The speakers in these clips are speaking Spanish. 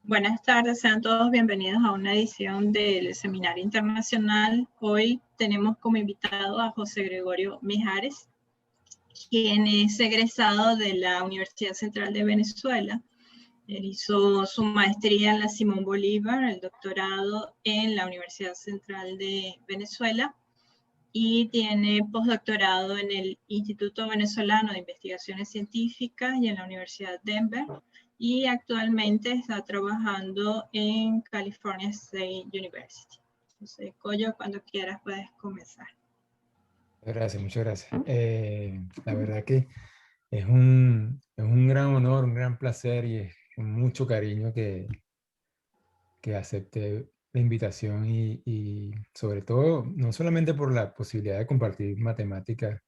Buenas tardes, sean todos bienvenidos a una edición del Seminario Internacional. Hoy tenemos como invitado a José Gregorio Mijares, quien es egresado de la Universidad Central de Venezuela. Él hizo su maestría en la Simón Bolívar, el doctorado en la Universidad Central de Venezuela y tiene postdoctorado en el Instituto Venezolano de Investigaciones Científicas y en la Universidad Denver, y actualmente está trabajando en California State University. José Coyo, cuando quieras puedes comenzar. Gracias, muchas gracias. La verdad que es un gran honor, un gran placer y es con mucho cariño que acepté la invitación y sobre todo, no solamente por la posibilidad de compartir matemáticas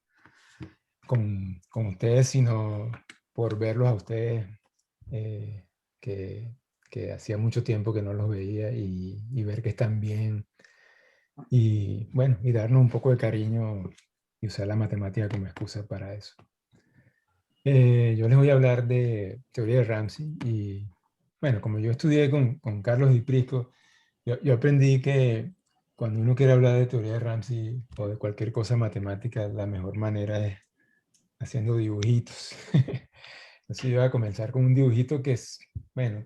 con ustedes, sino por verlos a ustedes, eh, que, que hacía mucho tiempo que no los veía y ver que están bien y bueno, y darnos un poco de cariño y usar la matemática como excusa para eso. Yo les voy a hablar de teoría de Ramsey y bueno, como yo estudié con Carlos Di Prisco, yo aprendí que cuando uno quiere hablar de teoría de Ramsey o de cualquier cosa matemática, la mejor manera es haciendo dibujitos. Entonces yo voy a comenzar con un dibujito que es, bueno,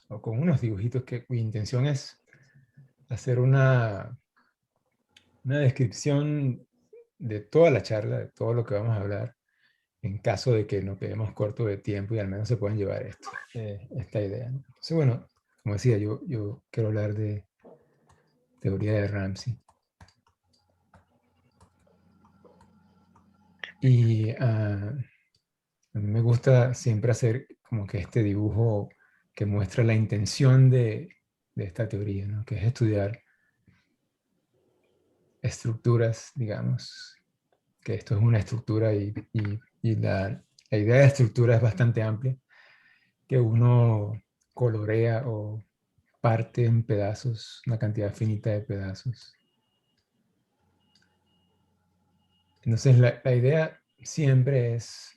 o con unos dibujitos que mi intención es hacer una descripción de toda la charla, de todo lo que vamos a hablar, en caso de que nos quedemos cortos de tiempo y al menos se puedan llevar esta idea, ¿no? Entonces, bueno, como decía, yo quiero hablar de teoría de Ramsey. Y a mí me gusta siempre hacer como que este dibujo que muestra la intención de esta teoría, ¿no? Que es estudiar estructuras, digamos, que esto es una estructura y la idea de estructura es bastante amplia, que uno colorea o parte en pedazos, una cantidad finita de pedazos. Entonces la idea siempre es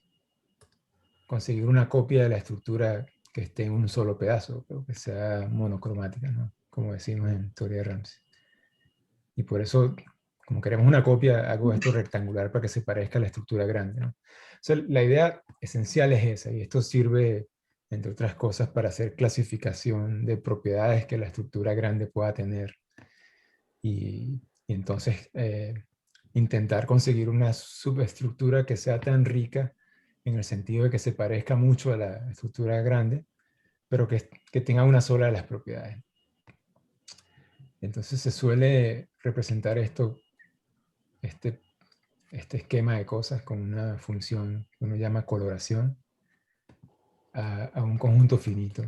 conseguir una copia de la estructura que esté en un solo pedazo, pero que sea monocromática, ¿no? Como decimos en teoría de Ramsey. Y por eso, como queremos una copia, hago esto rectangular para que se parezca a la estructura grande, ¿no? O sea, la idea esencial es esa, y esto sirve, entre otras cosas, para hacer clasificación de propiedades que la estructura grande pueda tener. Y entonces intentar conseguir una subestructura que sea tan rica en el sentido de que se parezca mucho a la estructura grande, pero que tenga una sola de las propiedades. Entonces se suele representar este, este esquema de cosas con una función que uno llama coloración a un conjunto finito,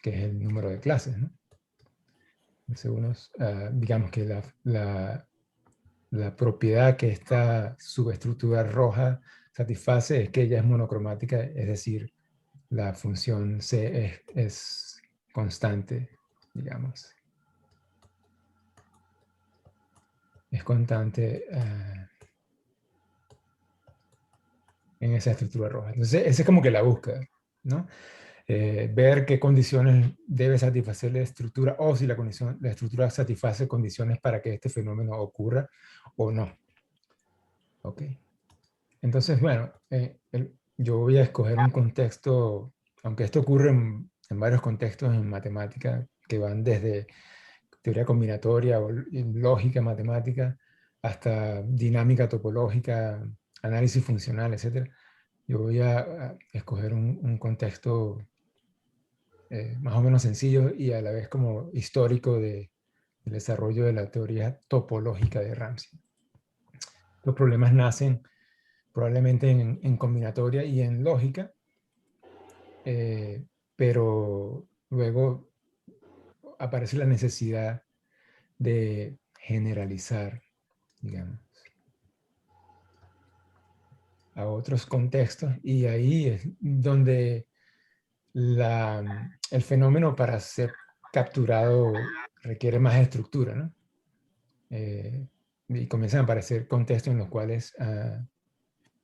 que es el número de clases, ¿no? Entonces digamos que la propiedad que esta subestructura roja satisface es que ella es monocromática, es decir, la función C es constante, digamos. Es constante en esa estructura roja. Entonces, esa es como que la búsqueda, ¿no? Ver qué condiciones debe satisfacer la estructura o si la estructura satisface condiciones para que este fenómeno ocurra o no. Ok. Entonces, bueno, yo voy a escoger un contexto, aunque esto ocurre en varios contextos en matemática, que van desde teoría combinatoria o lógica matemática hasta dinámica topológica, análisis funcional, etc. Yo voy a escoger un contexto más o menos sencillo y a la vez como histórico del desarrollo de la teoría topológica de Ramsey. Los problemas nacen probablemente en combinatoria y en lógica, pero luego aparece la necesidad de generalizar, digamos, a otros contextos, y ahí es donde el fenómeno para ser capturado requiere más estructura, ¿no? Y comienzan a aparecer contextos en los cuales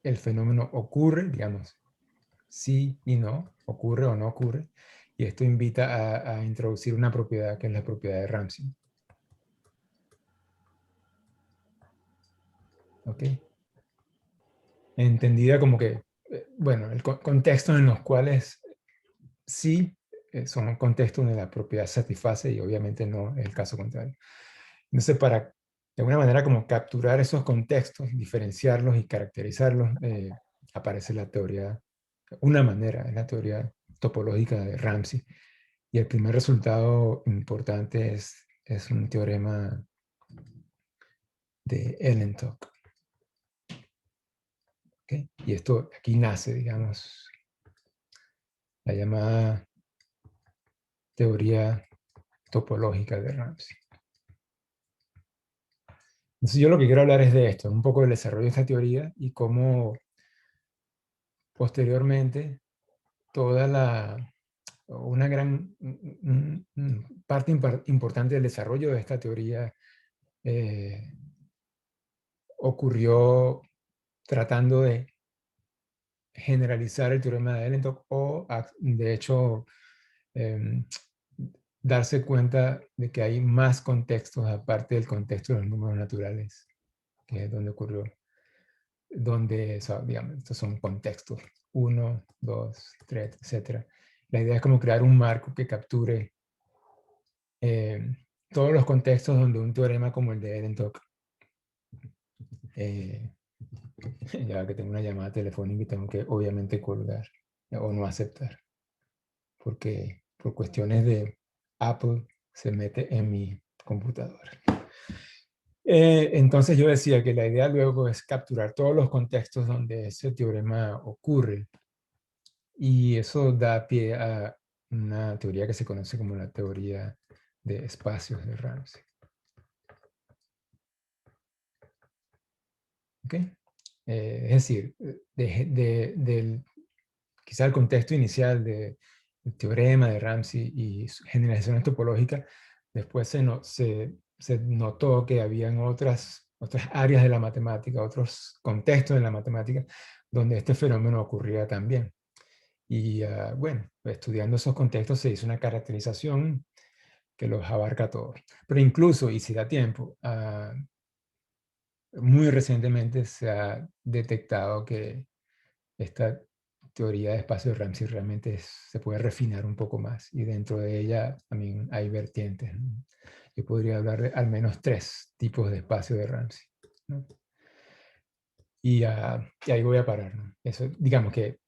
el fenómeno ocurre, digamos, sí y no, ocurre o no ocurre, Y esto invita a introducir una propiedad que es la propiedad de Ramsey. ¿Ok? Entendida como que, bueno, el contexto en los cuales sí son contextos donde la propiedad satisface y obviamente no es el caso contrario. Entonces, para de alguna manera como capturar esos contextos, diferenciarlos y caracterizarlos, aparece la teoría, una manera, es la teoría topológica de Ramsey. Y el primer resultado importante es un teorema de Ellentok. ¿Okay? Y esto aquí nace, digamos, la llamada teoría topológica de Ramsey. Entonces yo lo que quiero hablar es de esto, un poco del desarrollo de esta teoría y cómo posteriormente una gran parte importante del desarrollo de esta teoría ocurrió tratando de generalizar el teorema de Ellentok o, de hecho, darse cuenta de que hay más contextos aparte del contexto de los números naturales, que es donde ocurrió, donde, digamos, estos son contextos 1, 2, 3, etc. La idea es como crear un marco que capture todos los contextos donde un teorema como el de Ellentok, ya que tengo una llamada telefónica y tengo que obviamente colgar o no aceptar, porque por cuestiones de Apple se mete en mi computadora. Entonces yo decía que la idea luego es capturar todos los contextos donde ese teorema ocurre y eso da pie a una teoría que se conoce como la teoría de espacios de Ramsey. ¿Okay? Es decir, quizá el contexto inicial del teorema de Ramsey y su generalización topológica, después se notó que habían otras áreas de la matemática, otros contextos de la matemática, donde este fenómeno ocurría también. Y bueno, estudiando esos contextos se hizo una caracterización que los abarca todos. Pero incluso, y si da tiempo, muy recientemente se ha detectado que esta teoría de espacio de Ramsey realmente se puede refinar un poco más y dentro de ella también hay vertientes. Yo podría hablar de al menos 3 tipos de espacio de Ramsey, ¿no? Y ahí voy a parar, ¿no? Eso, digamos que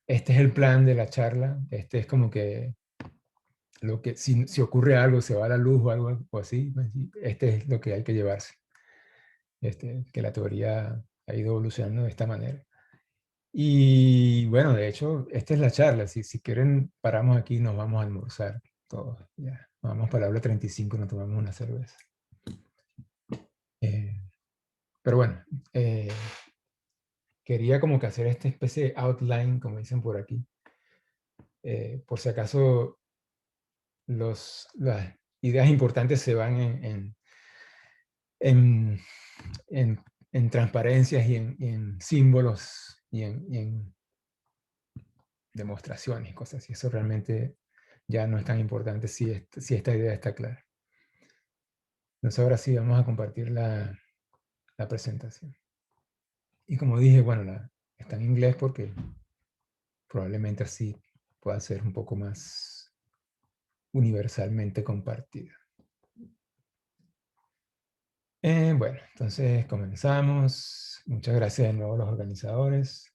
este es el plan de la charla, este es como que lo que si ocurre algo, se va a la luz o algo así, este es lo que hay que llevarse. Que la teoría ha ido evolucionando de esta manera. Y bueno, de hecho, esta es la charla. Si quieren, paramos aquí y nos vamos a almorzar todos. Ya. Nos vamos para la aula 35 y nos tomamos una cerveza. Pero bueno, quería como que hacer esta especie de outline, como dicen por aquí. Por si acaso las ideas importantes se van en, en transparencias y en símbolos y en demostraciones y cosas así. Eso realmente ya no es tan importante si esta idea está clara. Entonces ahora sí vamos a compartir la presentación. Y como dije, bueno, está en inglés porque probablemente así pueda ser un poco más universalmente compartida. Bueno, entonces comenzamos. Muchas gracias de nuevo a los organizadores.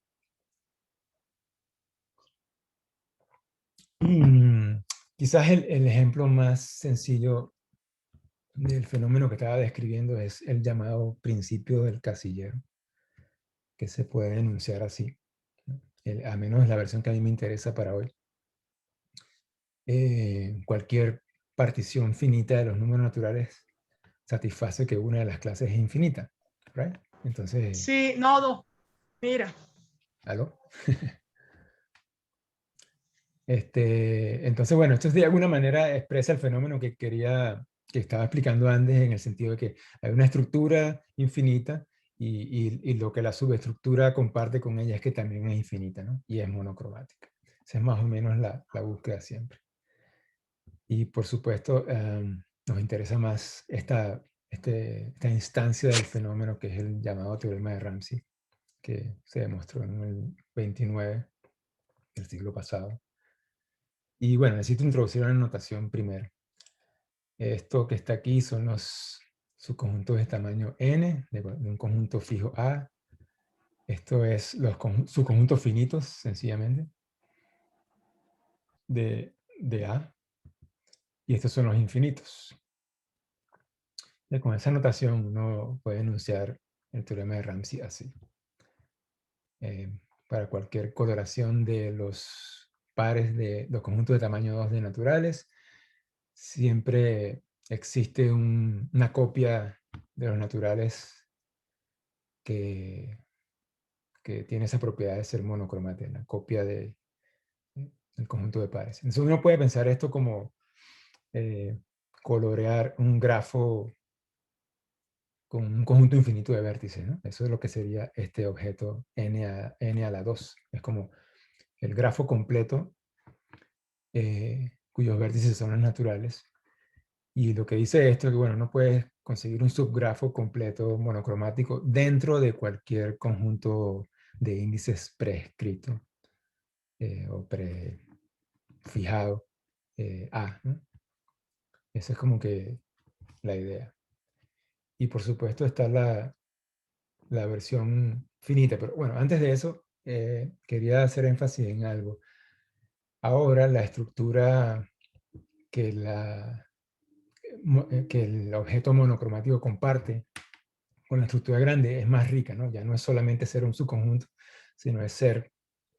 Quizás el ejemplo más sencillo del fenómeno que estaba describiendo es el llamado principio del casillero, que se puede enunciar así, ¿no? A menos la versión que a mí me interesa para hoy. Cualquier partición finita de los números naturales satisface que una de las clases es infinita, ¿right? Entonces... Sí, nodo. Mira. ¿Aló? Entonces, bueno, esto de alguna manera expresa el fenómeno que estaba explicando antes, en el sentido de que hay una estructura infinita y lo que la subestructura comparte con ella es que también es infinita, ¿no? Y es monocromática. Esa es más o menos la búsqueda siempre. Y por supuesto, nos interesa más esta instancia del fenómeno que es el llamado teorema de Ramsey, que se demostró en el 29 del siglo pasado. Y bueno, necesito introducir una notación primero. Esto que está aquí son los subconjuntos de tamaño n de un conjunto fijo A. Esto es los subconjuntos finitos, sencillamente, de A. Y estos son los infinitos. Y con esa notación uno puede enunciar el teorema de Ramsey así. Para cualquier coloración de los pares de los conjuntos de tamaño 2 de naturales, siempre existe una copia de los naturales que tiene esa propiedad de ser monocromática, la copia del conjunto de pares. Entonces uno puede pensar esto como colorear un grafo con un conjunto infinito de vértices, ¿no? Eso es lo que sería este objeto n a la 2. Es como el grafo completo cuyos vértices son los naturales. Y lo que dice esto es que, bueno, no puedes conseguir un subgrafo completo monocromático dentro de cualquier conjunto de índices prescrito o prefijado A, ¿no? Esa es como que la idea. Y por supuesto está la versión finita, pero bueno, antes de eso quería hacer énfasis en algo. Ahora la estructura que el objeto monocromático comparte con la estructura grande es más rica, ¿no? Ya no es solamente ser un subconjunto, sino es ser,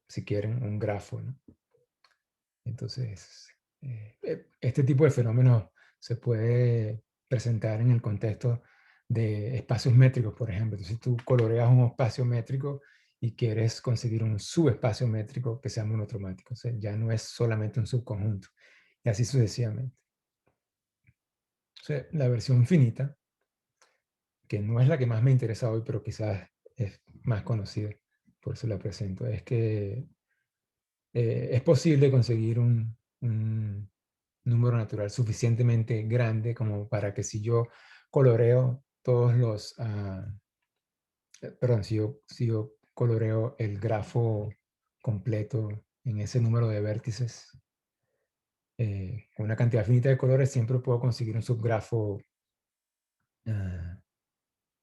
si quieren, un grafo, ¿no? Entonces, este tipo de fenómenos se puede presentar en el contexto de espacios métricos, por ejemplo. Entonces, tú coloreas un espacio métrico y quieres conseguir un subespacio métrico que sea monocromático. O sea, ya no es solamente un subconjunto, y así sucesivamente. O sea, la versión finita, que no es la que más me interesa hoy, pero quizás es más conocida, por eso la presento, es que es posible conseguir un número natural suficientemente grande como para que si yo coloreo todos los, perdón, si yo coloreo el grafo completo en ese número de vértices, con una cantidad finita de colores, siempre puedo conseguir un subgrafo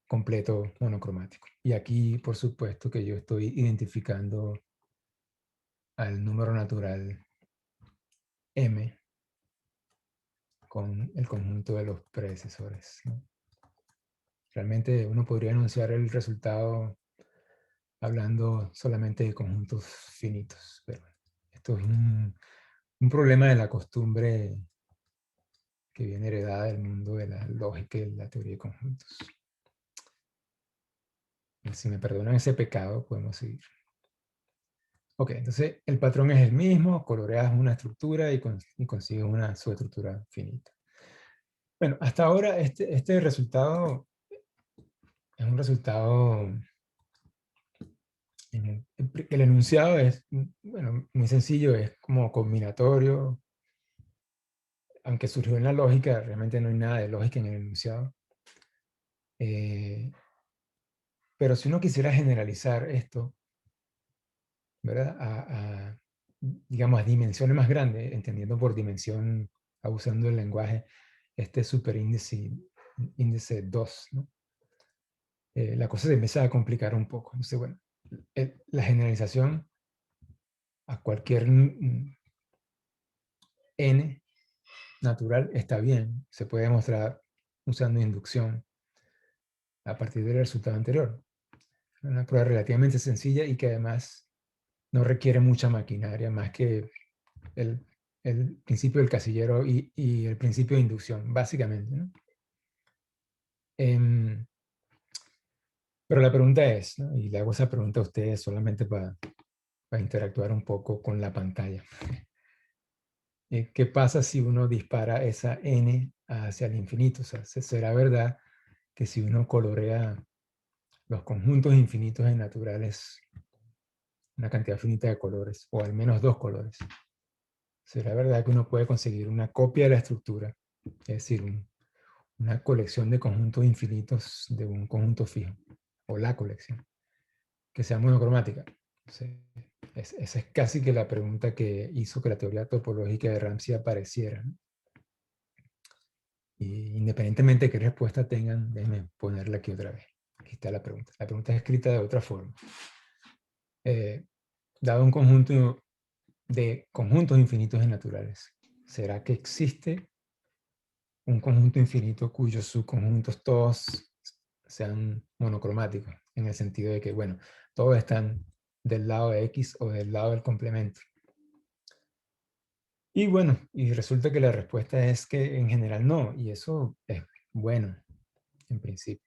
completo monocromático. Y aquí, por supuesto, que yo estoy identificando al número natural M con el conjunto de los predecesores, ¿no? Realmente uno podría enunciar el resultado hablando solamente de conjuntos finitos, pero esto es un problema de la costumbre que viene heredada del mundo de la lógica y la teoría de conjuntos. Y si me perdonan ese pecado, podemos seguir. Ok, entonces el patrón es el mismo, coloreas una estructura y consigues una subestructura finita. Bueno, hasta ahora este resultado es un resultado, el enunciado es, bueno, muy sencillo, es como combinatorio, aunque surgió en la lógica, realmente no hay nada de lógica en el enunciado. Pero si uno quisiera generalizar esto, ¿verdad? Digamos, a dimensiones más grandes, entendiendo por dimensión, usando el lenguaje, este superíndice índice 2, ¿no? La cosa se empieza a complicar un poco. Entonces, bueno, la generalización a cualquier n natural está bien. Se puede demostrar usando inducción a partir del resultado anterior. Una prueba relativamente sencilla y que además no requiere mucha maquinaria, más que el principio del casillero y el principio de inducción, básicamente, ¿no? Pero la pregunta es, ¿no? Y le hago esa pregunta a ustedes solamente para interactuar un poco con la pantalla. ¿Qué pasa si uno dispara esa n hacia el infinito? O sea, ¿será verdad que si uno colorea los conjuntos infinitos de naturales una cantidad finita de colores, o al menos 2 colores. ¿Será verdad que uno puede conseguir una copia de la estructura? Es decir, una colección de conjuntos infinitos de un conjunto fijo, o la colección, que sea monocromática. Sí. Esa es casi que la pregunta que hizo que la teoría topológica de Ramsey apareciera, ¿no? Y independientemente de qué respuesta tengan, déjenme ponerla aquí otra vez. Aquí está la pregunta. La pregunta es escrita de otra forma. Dado un conjunto de conjuntos infinitos de naturales, ¿será que existe un conjunto infinito cuyos subconjuntos todos sean monocromáticos? En el sentido de que, bueno, todos están del lado de X o del lado del complemento. Y bueno, y resulta que la respuesta es que en general no, y eso es bueno, en principio.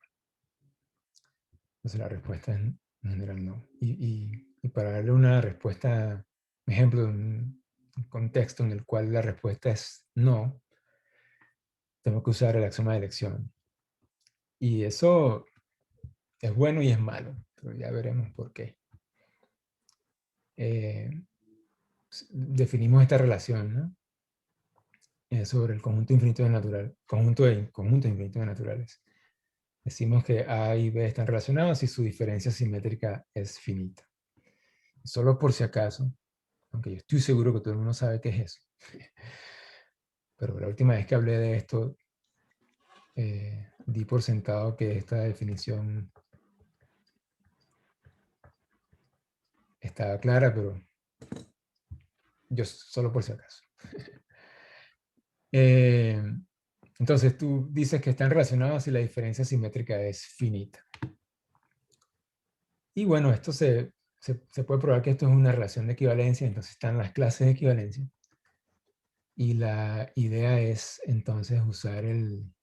Entonces la respuesta es en general no. Y para darle una respuesta, un ejemplo de un contexto en el cual la respuesta es no, tengo que usar el axioma de elección. Y eso es bueno y es malo, pero ya veremos por qué. Definimos esta relación, ¿no? Sobre el conjunto infinito de natural, conjuntos infinitos de naturales. Decimos que A y B están relacionados si su diferencia simétrica es finita. Solo por si acaso, aunque yo estoy seguro que todo el mundo sabe qué es eso. Pero la última vez que hablé de esto, di por sentado que esta definición estaba clara, pero yo solo por si acaso. Entonces tú dices que están relacionados si la diferencia simétrica es finita. Y bueno, esto se puede probar que esto es una relación de equivalencia, entonces están las clases de equivalencia. Y la idea es entonces usar el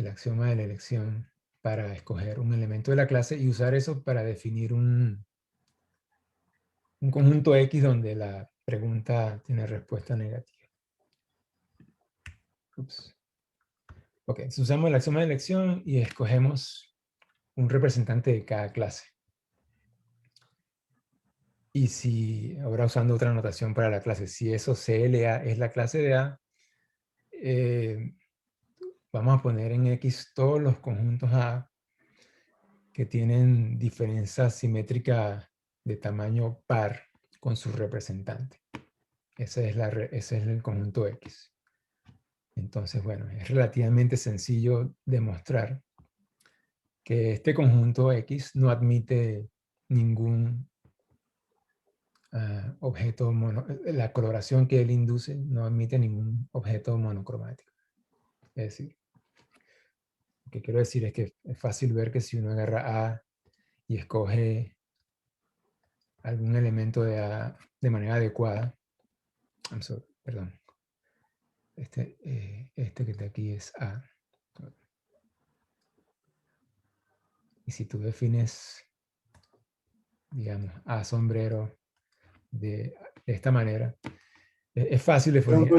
axioma de la elección para escoger un elemento de la clase y usar eso para definir un conjunto X donde la pregunta tiene respuesta negativa. Ups. Ok, entonces usamos el axioma de elección y escogemos un representante de cada clase. Y si, ahora usando otra notación para la clase, si eso CLA es la clase de A, vamos a poner en X todos los conjuntos A que tienen diferencia simétrica de tamaño par con su representante. Ese es el conjunto X. Entonces, bueno, es relativamente sencillo demostrar que este conjunto X no admite ningún objeto la coloración que él induce no admite ningún objeto monocromático. Es decir, lo que quiero decir es que es fácil ver que si uno agarra A y escoge algún elemento de A de manera adecuada, perdón, este que está aquí es A. Y si tú defines, digamos, A sombrero de esta manera, es fácil definir,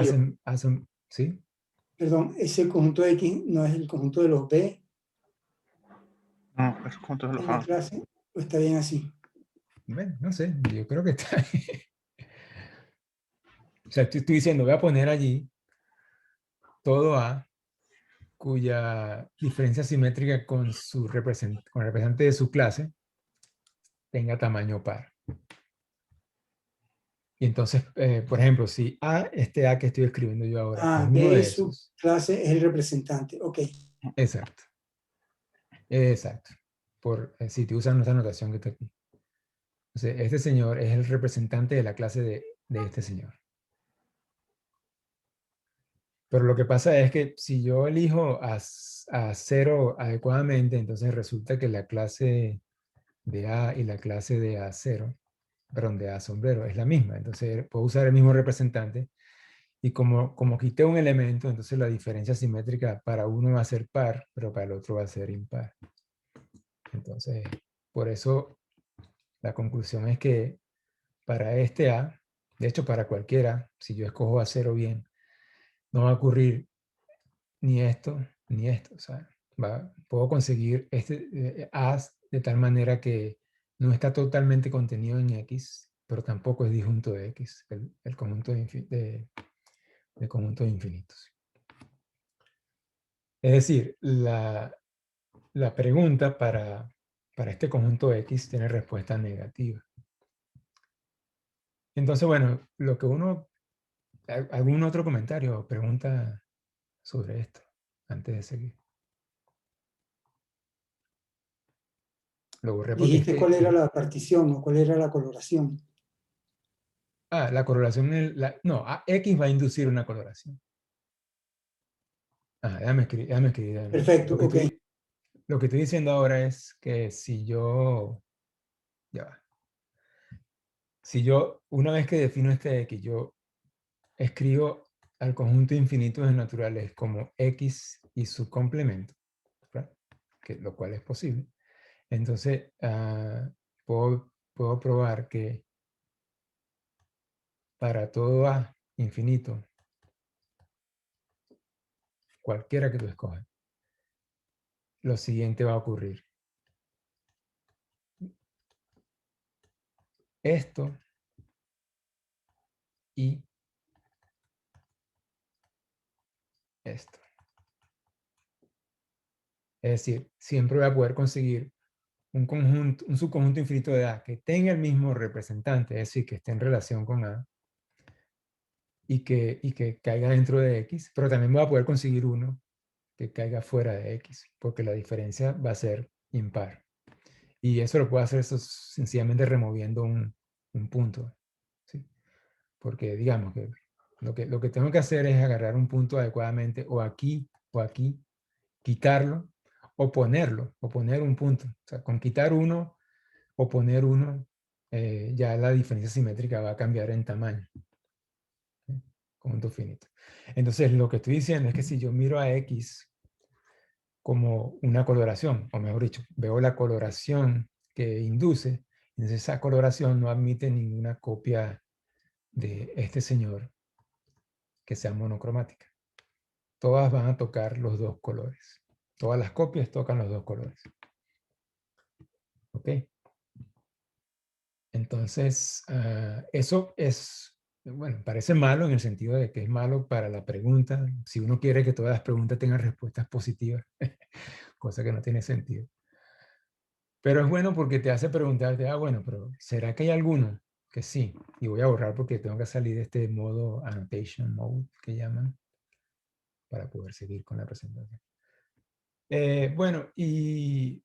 ¿sí? Perdón, ese conjunto X no es el conjunto de los B No, es conjunto de los en la A. clase, o está bien así. Bueno, no sé, yo creo que está bien. O sea, estoy diciendo, voy a poner allí todo A cuya diferencia simétrica con el representante de su clase tenga tamaño par. Y entonces, por ejemplo, si A, este A que estoy escribiendo yo ahora, es uno B, de su esos. clase es el representante. Ok. Exacto. Exacto. Si te usan nuestra notación que está aquí. Entonces, este señor es el representante de la clase de este señor. Pero lo que pasa es que si yo elijo a 0 adecuadamente, entonces resulta que la clase de A y la clase de A0, perdón, de A sombrero, es la misma. Entonces puedo usar el mismo representante y como quité un elemento, entonces la diferencia simétrica para uno va a ser par, pero para el otro va a ser impar. Entonces, por eso la conclusión es que para este A, de hecho para cualquiera, si yo escojo A0 bien, no va a ocurrir ni esto, O sea, puedo conseguir A's de tal manera que no está totalmente contenido en X, pero tampoco es disjunto de X, el conjunto de conjuntos infinitos. Es decir, la pregunta para este conjunto X tiene respuesta negativa. Entonces, bueno, lo que ¿algún otro comentario o pregunta sobre esto antes de seguir? Lo borré porque es Dijiste cuál era que... la partición o cuál era la coloración. la correlación, no, X va a inducir una coloración. Déjame escribir. Perfecto, ok. Lo que estoy diciendo ahora es que si yo, ya va, si yo, una vez que defino este X, yo escribo al conjunto de infinitos naturales como X y su complemento, ¿verdad? Lo cual es posible. Entonces, puedo probar que para todo A infinito, cualquiera que tú escojas, lo siguiente va a ocurrir. Esto y esto. Es decir, siempre voy a poder conseguir un subconjunto infinito de A que tenga el mismo representante, es decir, que esté en relación con A y que caiga dentro de X, pero también voy a poder conseguir uno que caiga fuera de X, porque la diferencia va a ser impar. Y eso lo puedo hacer sencillamente removiendo un punto, ¿sí? Porque digamos que lo que tengo que hacer es agarrar un punto adecuadamente o aquí, quitarlo o poner un punto. O sea, con quitar uno o poner uno, ya la diferencia simétrica va a cambiar en tamaño. ¿Sí? Conjunto finito. Entonces, lo que estoy diciendo es que si yo miro a X como una coloración, o mejor dicho, veo la coloración que induce, entonces esa coloración no admite ninguna copia de este señor que sea monocromática. Todas van a tocar los dos colores. Todas las copias tocan los dos colores. ¿Ok? Entonces, eso es, bueno, parece malo en el sentido de que es malo para la pregunta. Si uno quiere que todas las preguntas tengan respuestas positivas, cosa que no tiene sentido. Pero es bueno porque te hace preguntarte, bueno, pero ¿será que hay alguno que sí? Y voy a borrar porque tengo que salir de este modo annotation mode que llaman para poder seguir con la presentación. Bueno, y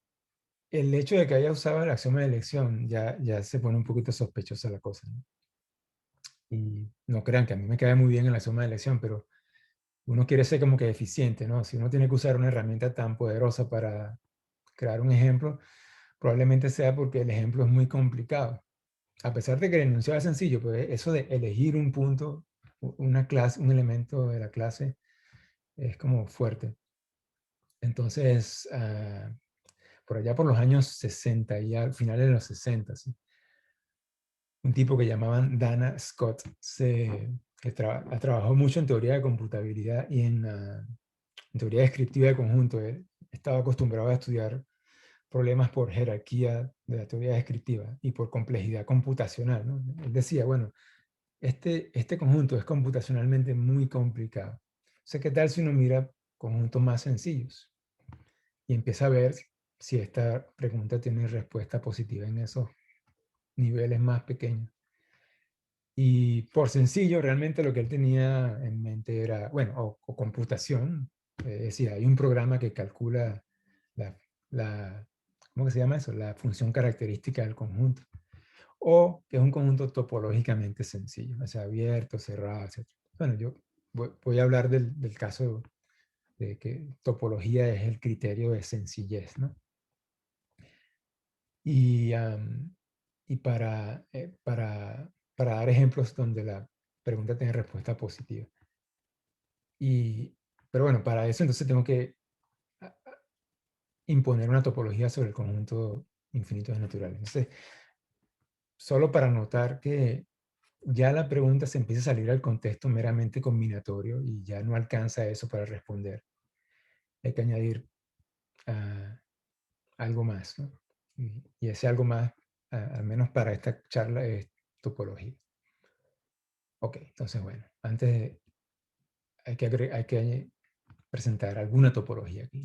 el hecho de que haya usado el axioma de elección ya se pone un poquito sospechosa la cosa, ¿no? Y no crean que a mí me cae muy bien el axioma de elección, pero uno quiere ser como que eficiente, ¿no? Si uno tiene que usar una herramienta tan poderosa para crear un ejemplo, probablemente sea porque el ejemplo es muy complicado. A pesar de que el enunciado es sencillo, pues eso de elegir un punto, una clase, un elemento de la clase, es como fuerte. Entonces, por allá por los años 60 y al finales de los 60, ¿sí? Un tipo que llamaban Dana Scott, trabajó mucho en teoría de computabilidad y en teoría descriptiva de conjunto. Él estaba acostumbrado a estudiar problemas por jerarquía de la teoría descriptiva y por complejidad computacional, ¿no? Él decía, bueno, este conjunto es computacionalmente muy complicado. O sea, ¿qué tal si uno mira conjuntos más sencillos? Y empieza a ver si esta pregunta tiene respuesta positiva en esos niveles más pequeños. Y por sencillo, realmente lo que él tenía en mente era, bueno, o computación. Es decir, hay un programa que calcula ¿cómo que se llama eso? La función característica del conjunto. O que es un conjunto topológicamente sencillo, o sea, abierto, cerrado, etc. Bueno, yo voy a hablar del caso de que topología es el criterio de sencillez, ¿no? Y, para dar ejemplos donde la pregunta tiene respuesta positiva. Pero bueno, para eso entonces tengo que imponer una topología sobre el conjunto infinito de naturales. Entonces, solo para notar que ya la pregunta se empieza a salir al contexto meramente combinatorio y ya no alcanza eso para responder. Hay que añadir algo más, ¿no? Y ese algo más al menos para esta charla, es topología. Ok, entonces bueno, hay que presentar alguna topología aquí.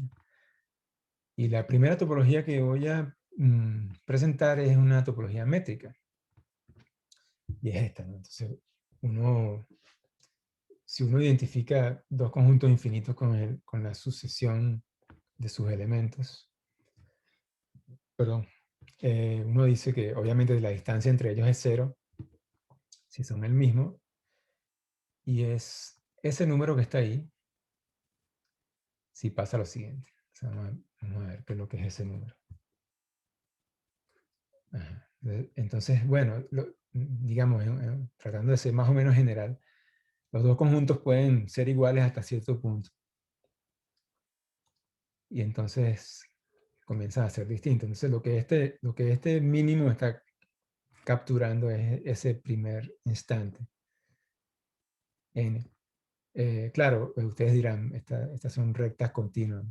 Y la primera topología que voy a presentar es una topología métrica. Y es esta, ¿no? Entonces, si uno identifica dos conjuntos infinitos con la sucesión de sus elementos, perdón, uno dice que obviamente la distancia entre ellos es cero, si son el mismo, y es ese número que está ahí, si pasa lo siguiente. O sea, vamos a ver qué es lo que es ese número. Ajá. Entonces, bueno, digamos, tratando de ser más o menos general, los dos conjuntos pueden ser iguales hasta cierto punto. Y entonces comienzan a ser distintos. Entonces, lo que este mínimo está capturando es ese primer instante, n. Claro, ustedes dirán, estas son rectas continuas.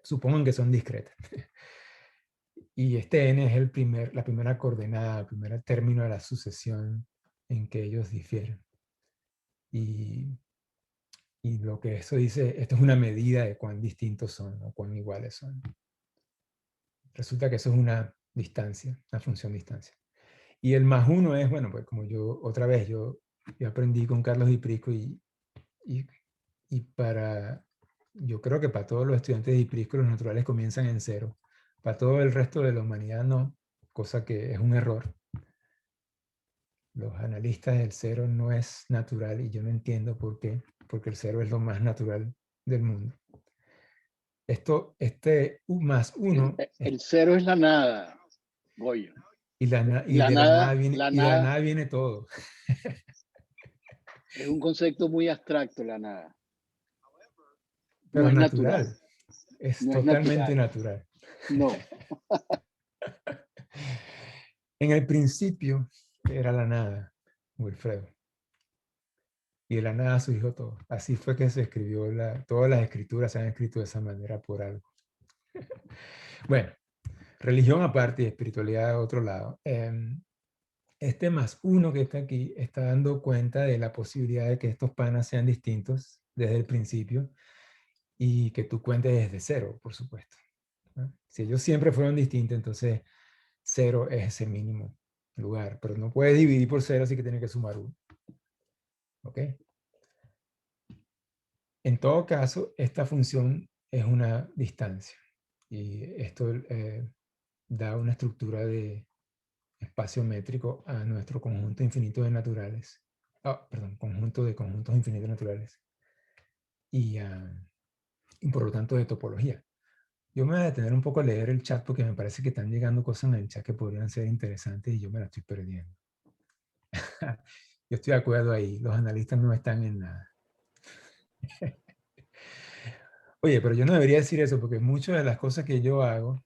Supongan que son discretas. Y este n es la primera coordenada, el primer término de la sucesión en que ellos difieren. Y lo que eso dice, esto es una medida de cuán distintos son o cuán iguales son. Resulta que eso es una distancia, una función distancia. Y el más uno es, bueno, pues como otra vez, yo aprendí con Carlos Di Prisco y yo creo que para todos los estudiantes de Di Prisco los naturales comienzan en cero. Para todo el resto de la humanidad no, cosa que es un error. Los analistas del cero no es natural y yo no entiendo por qué, porque el cero es lo más natural del mundo. Este U más uno El cero es la nada, Goyo. y de la nada viene todo. Es un concepto muy abstracto, la nada. Pero No es natural. natural. Es No es totalmente natural. No. En el principio era la nada, Wilfredo. Y de la nada surgió todo. Así fue que se escribió, todas las escrituras se han escrito de esa manera por algo. Bueno, religión aparte y espiritualidad a otro lado. Este más uno que está aquí está dando cuenta de la posibilidad de que estos panas sean distintos desde el principio y que tú cuentes desde cero, por supuesto, ¿no? Si ellos siempre fueron distintos, entonces cero es ese mínimo lugar, pero no puedes dividir por cero, así que tienes que sumar uno. ¿Ok? En todo caso, esta función es una distancia y esto da una estructura de espacio métrico a nuestro conjunto infinito de naturales. Perdón, conjunto de conjuntos infinitos naturales. Y por lo tanto de topología. Yo me voy a detener un poco a leer el chat porque me parece que están llegando cosas en el chat que podrían ser interesantes y yo me las estoy perdiendo. Yo estoy de acuerdo ahí, los analistas no están en nada. Oye, pero yo no debería decir eso porque muchas de las cosas que yo hago,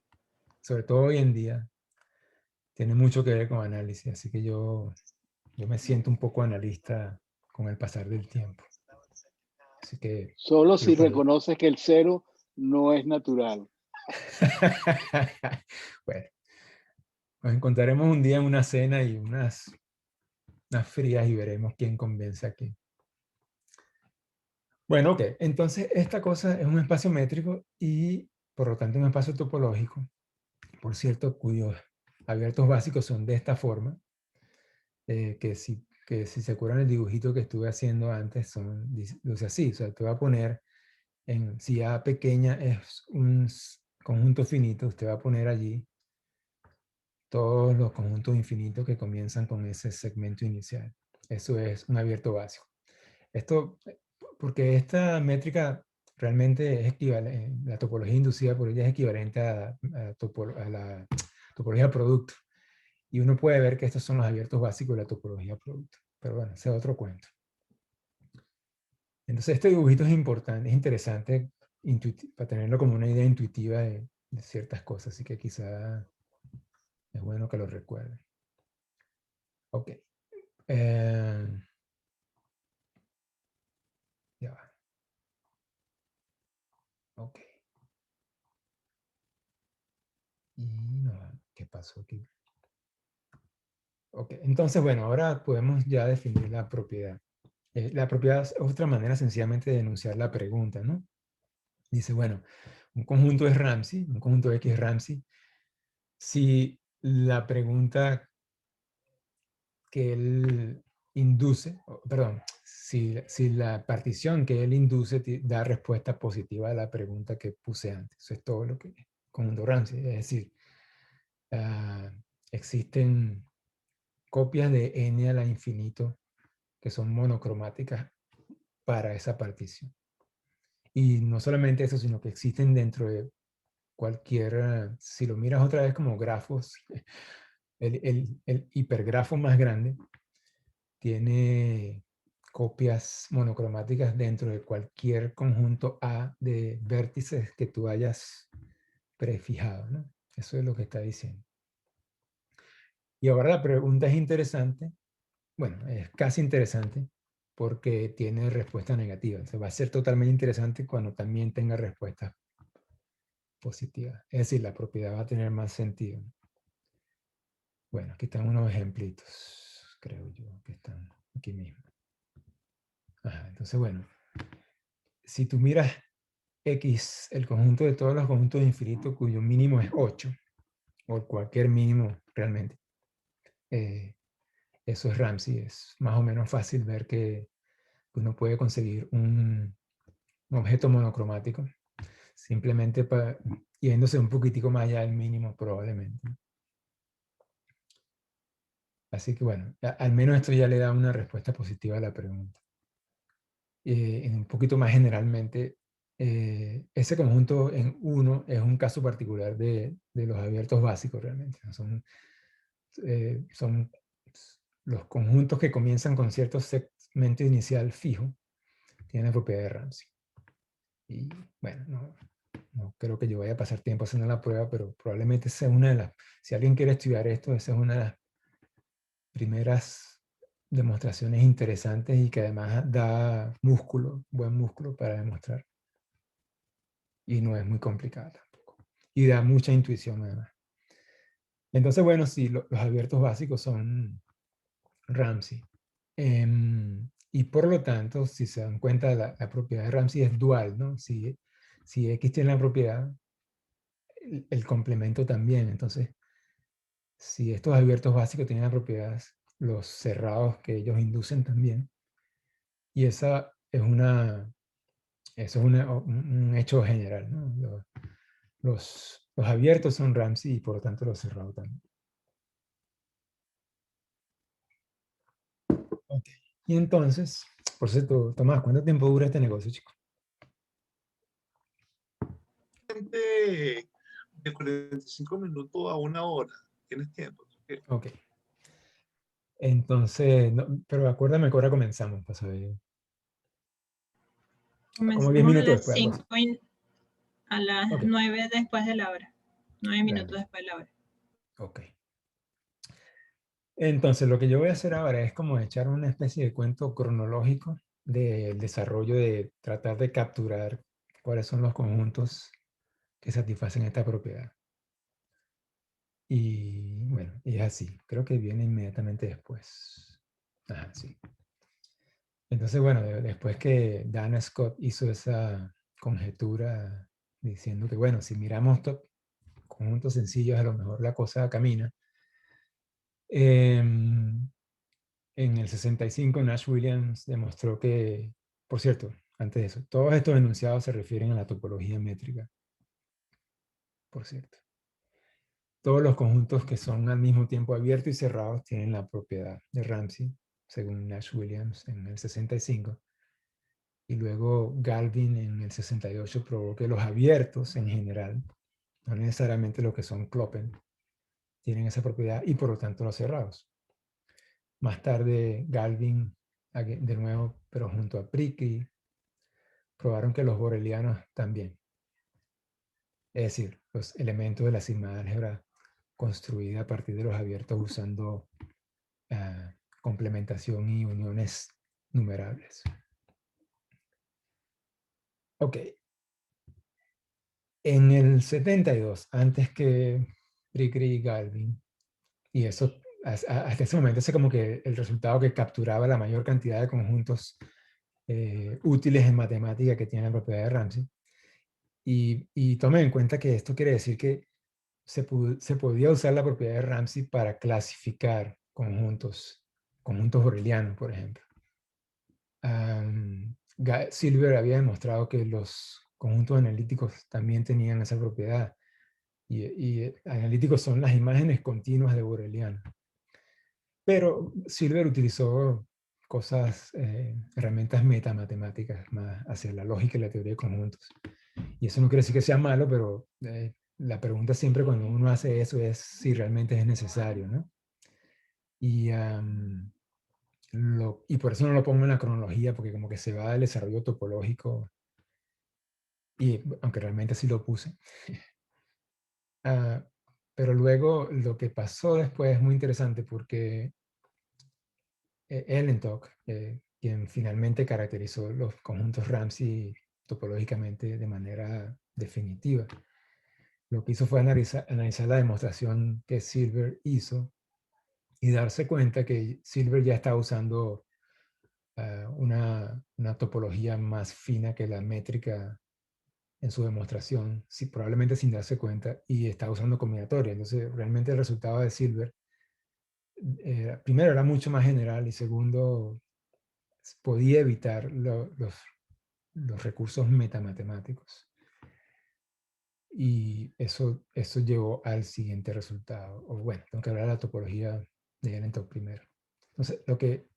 sobre todo hoy en día, tienen mucho que ver con análisis, así que yo me siento un poco analista con el pasar del tiempo. Así que, solo si reconoces que el cero no es natural. Bueno, nos encontraremos un día en una cena y unas frías y veremos quién convence a quién. Bueno, ok. Entonces, esta cosa es un espacio métrico y, por lo tanto, un espacio topológico. Por cierto, cuyos abiertos básicos son de esta forma. Que si se acuerdan el dibujito que estuve haciendo antes, luce así. O sea, te va a poner, si A pequeña es un conjunto finito, usted va a poner allí todos los conjuntos infinitos que comienzan con ese segmento inicial. Eso es un abierto básico. Esto, porque esta métrica realmente es equivalente, la topología inducida por ella es equivalente a la topología producto. Y uno puede ver que estos son los abiertos básicos de la topología producto. Pero bueno, ese es otro cuento. Entonces este dibujito es importante, es interesante para tenerlo como una idea intuitiva de ciertas cosas. Así que quizá es bueno que lo recuerden. Ok. Ya va. Ok. Y no, ¿qué pasó aquí. Ok, entonces, bueno, ahora podemos ya definir la propiedad. La propiedad es otra manera sencillamente de enunciar la pregunta, ¿no? Dice, bueno, un conjunto es Ramsey, un conjunto X es Ramsey, si la pregunta que él induce, perdón, si la partición que él induce da respuesta positiva a la pregunta que puse antes. Eso es todo lo que es conjunto Ramsey. Es decir, existen copias de n a la infinito que son monocromáticas para esa partición. Y no solamente eso, sino que existen dentro de cualquier, si lo miras otra vez como grafos, el hipergrafo más grande tiene copias monocromáticas dentro de cualquier conjunto A de vértices que tú hayas prefijado, ¿no? Eso es lo que está diciendo. Y ahora la pregunta es interesante, bueno, es casi interesante porque tiene respuesta negativa. Entonces va a ser totalmente interesante cuando también tenga respuesta positiva. Es decir, la propiedad va a tener más sentido. Bueno, aquí están unos ejemplitos, creo yo, que están aquí mismo. Ajá, entonces, bueno, si tú miras X, el conjunto de todos los conjuntos de infinito cuyo mínimo es 8, o cualquier mínimo realmente, eso es Ramsey. Es más o menos fácil ver que uno puede conseguir un objeto monocromático simplemente yéndose un poquitico más allá del mínimo probablemente. Así que bueno, al menos esto ya le da una respuesta positiva a la pregunta. Un poquito más generalmente, ese conjunto en 1 es un caso particular de los abiertos básicos realmente. Son los conjuntos que comienzan con cierto segmento inicial fijo, tienen la propiedad de Ramsey. Y bueno, no creo que yo vaya a pasar tiempo haciendo la prueba, pero probablemente sea una de las, si alguien quiere estudiar esto, esa es una de las primeras demostraciones interesantes y que además da músculo, buen músculo para demostrar. Y no es muy complicada tampoco. Y da mucha intuición además. Entonces, bueno, sí, los abiertos básicos son Ramsey. Y por lo tanto, si se dan cuenta, la propiedad de Ramsey es dual, ¿no? Si X tiene la propiedad, el complemento también. Entonces, si estos abiertos básicos tienen la propiedad, los cerrados que ellos inducen también. Y eso es un hecho general, ¿no? Los abiertos son Ramsey y por lo tanto los cerrados también. Okay. Y entonces, por cierto, Tomás, ¿cuánto tiempo dura este negocio, chico? De 45 minutos a 1 hora. ¿Tienes tiempo? Ok. Entonces, pero acuérdame que ahora comenzamos, para saber. Como 10 Comenzamos a minutos las después, algo así. 5 a las Ok. 9 después de la hora. 9 minutos Dale. después de la hora. Ok. Entonces, lo que yo voy a hacer ahora es como echar una especie de cuento cronológico del desarrollo de tratar de capturar cuáles son los conjuntos que satisfacen esta propiedad. Y bueno, y es así. Creo que viene inmediatamente después. Ajá, sí. Entonces, bueno, después que Dana Scott hizo esa conjetura diciendo que, bueno, si miramos conjuntos sencillos, a lo mejor la cosa camina. En el 65, Nash Williams demostró que, por cierto, antes de eso, todos estos enunciados se refieren a la topología métrica, por cierto. Todos los conjuntos que son al mismo tiempo abiertos y cerrados tienen la propiedad de Ramsey, según Nash Williams en el 65. Y luego Galvin en el 68 probó que los abiertos en general, no necesariamente los que son Kloppen, tienen esa propiedad y por lo tanto los cerrados. Más tarde Galvin, de nuevo, pero junto a Prickly, probaron que los borelianos también. Es decir, los elementos de la sigma álgebra construida a partir de los abiertos usando complementación y uniones numerables. Ok. En el 72, antes que Cricri, Galvin. Y eso, hasta ese momento, es como que el resultado que capturaba la mayor cantidad de conjuntos útiles en matemática que tiene la propiedad de Ramsey. Y tomen en cuenta que esto quiere decir que se podía usar la propiedad de Ramsey para clasificar conjuntos borelianos, por ejemplo. Silver había demostrado que los conjuntos analíticos también tenían esa propiedad. Y analíticos son las imágenes continuas de boreliano. Pero Silver utilizó herramientas metamatemáticas más hacia la lógica y la teoría de conjuntos. Y eso no quiere decir que sea malo, pero la pregunta siempre cuando uno hace eso es si realmente es necesario, ¿no? Y por eso no lo pongo en la cronología, porque como que se va al desarrollo topológico, y aunque realmente sí lo puse. Pero luego lo que pasó después es muy interesante, porque Ellentok, quien finalmente caracterizó los conjuntos Ramsey topológicamente de manera definitiva, lo que hizo fue analizar la demostración que Silver hizo y darse cuenta que Silver ya estaba usando una topología más fina que la métrica en su demostración, probablemente sin darse cuenta, y estaba usando combinatoria. Entonces, realmente el resultado de Silver, primero, era mucho más general, y segundo, podía evitar los recursos metamatemáticos. Y eso llevó al siguiente resultado. O bueno, tengo que hablar de la topología de Ellentok primero. Entonces, lo que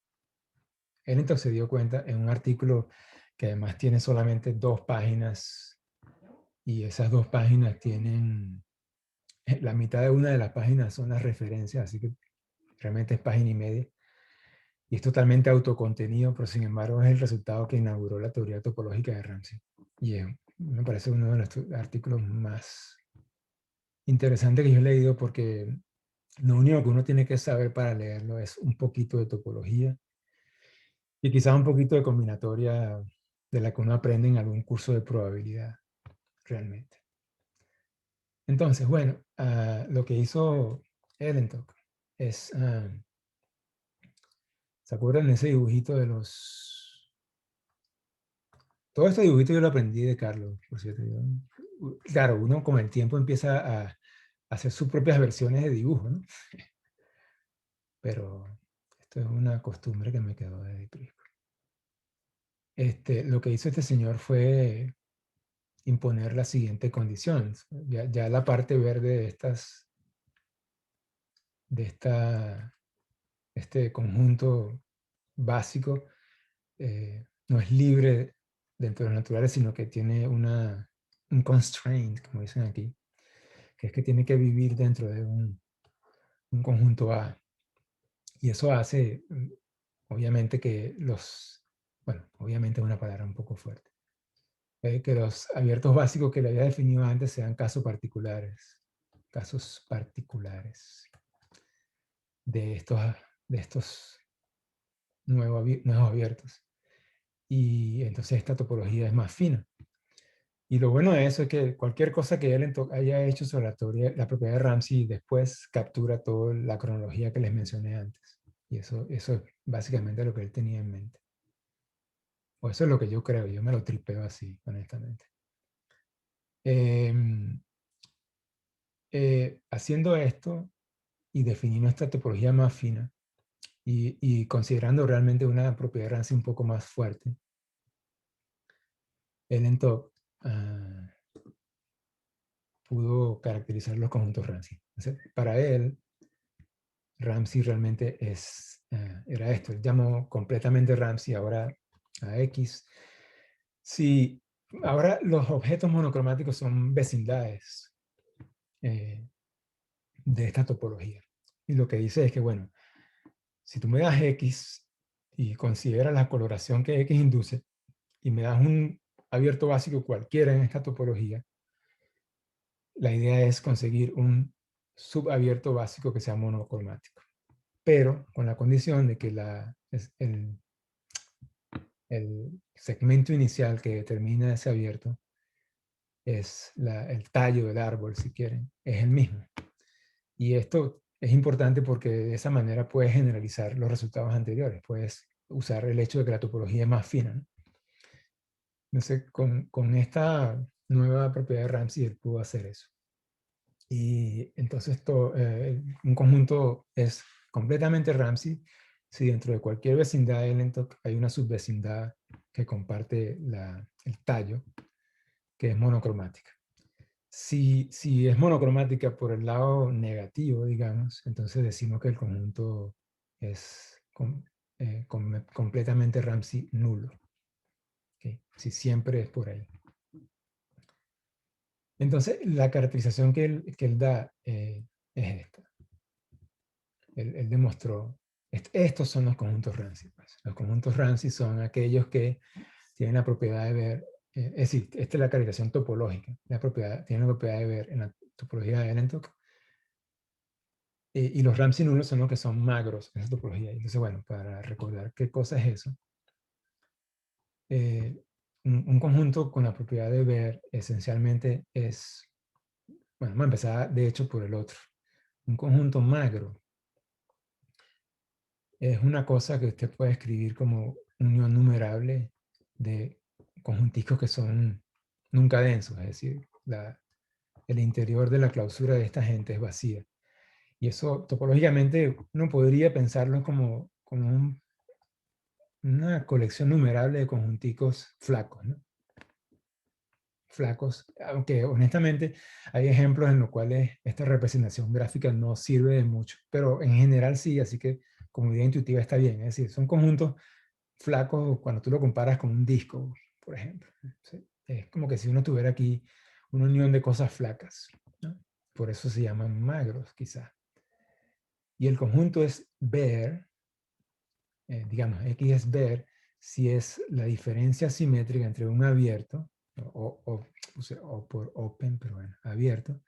Ellentok se dio cuenta en un artículo que además tiene solamente 2 páginas, y esas 2 páginas tienen, la mitad de una de las páginas son las referencias, así que realmente es página y media. Y es totalmente autocontenido, pero sin embargo es el resultado que inauguró la teoría topológica de Ramsey. Y me parece uno de los artículos más interesantes que yo he leído, porque lo único que uno tiene que saber para leerlo es un poquito de topología y quizás un poquito de combinatoria de la que uno aprende en algún curso de probabilidad, realmente. Entonces, bueno, lo que hizo Ellentok es, ¿se acuerdan de ese dibujito de los... Todo este dibujito yo lo aprendí de Carlos, por cierto. Claro, uno con el tiempo empieza a hacer sus propias versiones de dibujo, ¿no? Pero esto es una costumbre que me quedó de Prisco. Lo que hizo este señor fue imponer la siguiente condición. Ya la parte verde este conjunto básico no es libre dentro de los naturales, sino que tiene un constraint, como dicen aquí, que es que tiene que vivir dentro de un conjunto A. Y eso hace, obviamente, que obviamente es una palabra un poco fuerte, que los abiertos básicos que le había definido antes sean casos particulares de estos nuevos abiertos. Y entonces esta topología es más fina. Y lo bueno de eso es que cualquier cosa que él haya hecho sobre la propiedad de Ramsey después captura toda la cronología que les mencioné antes. Y eso es básicamente lo que él tenía en mente. O eso es lo que yo creo, yo me lo tripeo así, honestamente. Haciendo esto y definiendo esta topología más fina y considerando realmente una propiedad de Ramsey un poco más fuerte, Ellentok pudo caracterizar los conjuntos Ramsey. Entonces, para él, Ramsey realmente era esto. Él llamó completamente Ramsey ahora a X. Si ahora los objetos monocromáticos son vecindades de esta topología. Y lo que dice es que, bueno, si tú me das X y consideras la coloración que X induce y me das un abierto básico cualquiera en esta topología, la idea es conseguir un subabierto básico que sea monocromático, pero con la condición de que el segmento inicial que determina ese abierto es el tallo del árbol, si quieren, es el mismo. Y esto es importante porque de esa manera puedes generalizar los resultados anteriores. Puedes usar el hecho de que la topología es más fina, ¿no? Entonces, con esta nueva propiedad de Ramsey, él pudo hacer eso. Y entonces un conjunto es completamente Ramsey si dentro de cualquier vecindad de Lentok hay una subvecindad que comparte el tallo, que es monocromática. Si es monocromática por el lado negativo, digamos, entonces decimos que el conjunto es completamente Ramsey nulo. ¿Okay? Si siempre es por ahí. Entonces, la caracterización que él da es esta. Él demostró, estos son los conjuntos Ramsey. Pues. Los conjuntos Ramsey son aquellos que tienen la propiedad de ver, es decir, esta es la caracterización topológica, tienen la propiedad de ver en la topología de Lentok, y los Ramsey nulos son los que son magros en esa topología. Entonces, bueno, para recordar qué cosa es eso, un conjunto con la propiedad de ver esencialmente es, bueno, vamos a empezar de hecho por el otro. Un conjunto magro es una cosa que usted puede escribir como unión numerable de conjunticos que son nunca densos, es decir, el interior de la clausura de esta gente es vacía. Y eso topológicamente uno podría pensarlo como una colección numerable de conjunticos flacos, ¿no? Flacos, aunque honestamente hay ejemplos en los cuales esta representación gráfica no sirve de mucho, pero en general sí, así que como idea intuitiva está bien, es decir, son conjuntos flacos cuando tú lo comparas con un disco, por ejemplo. ¿Sí? Es como que si uno tuviera aquí una unión de cosas flacas, ¿no? Por eso se llaman magros, quizás. Y el conjunto es ver, digamos, X es ver si es la diferencia simétrica entre un abierto, o por open, pero bueno, abierto,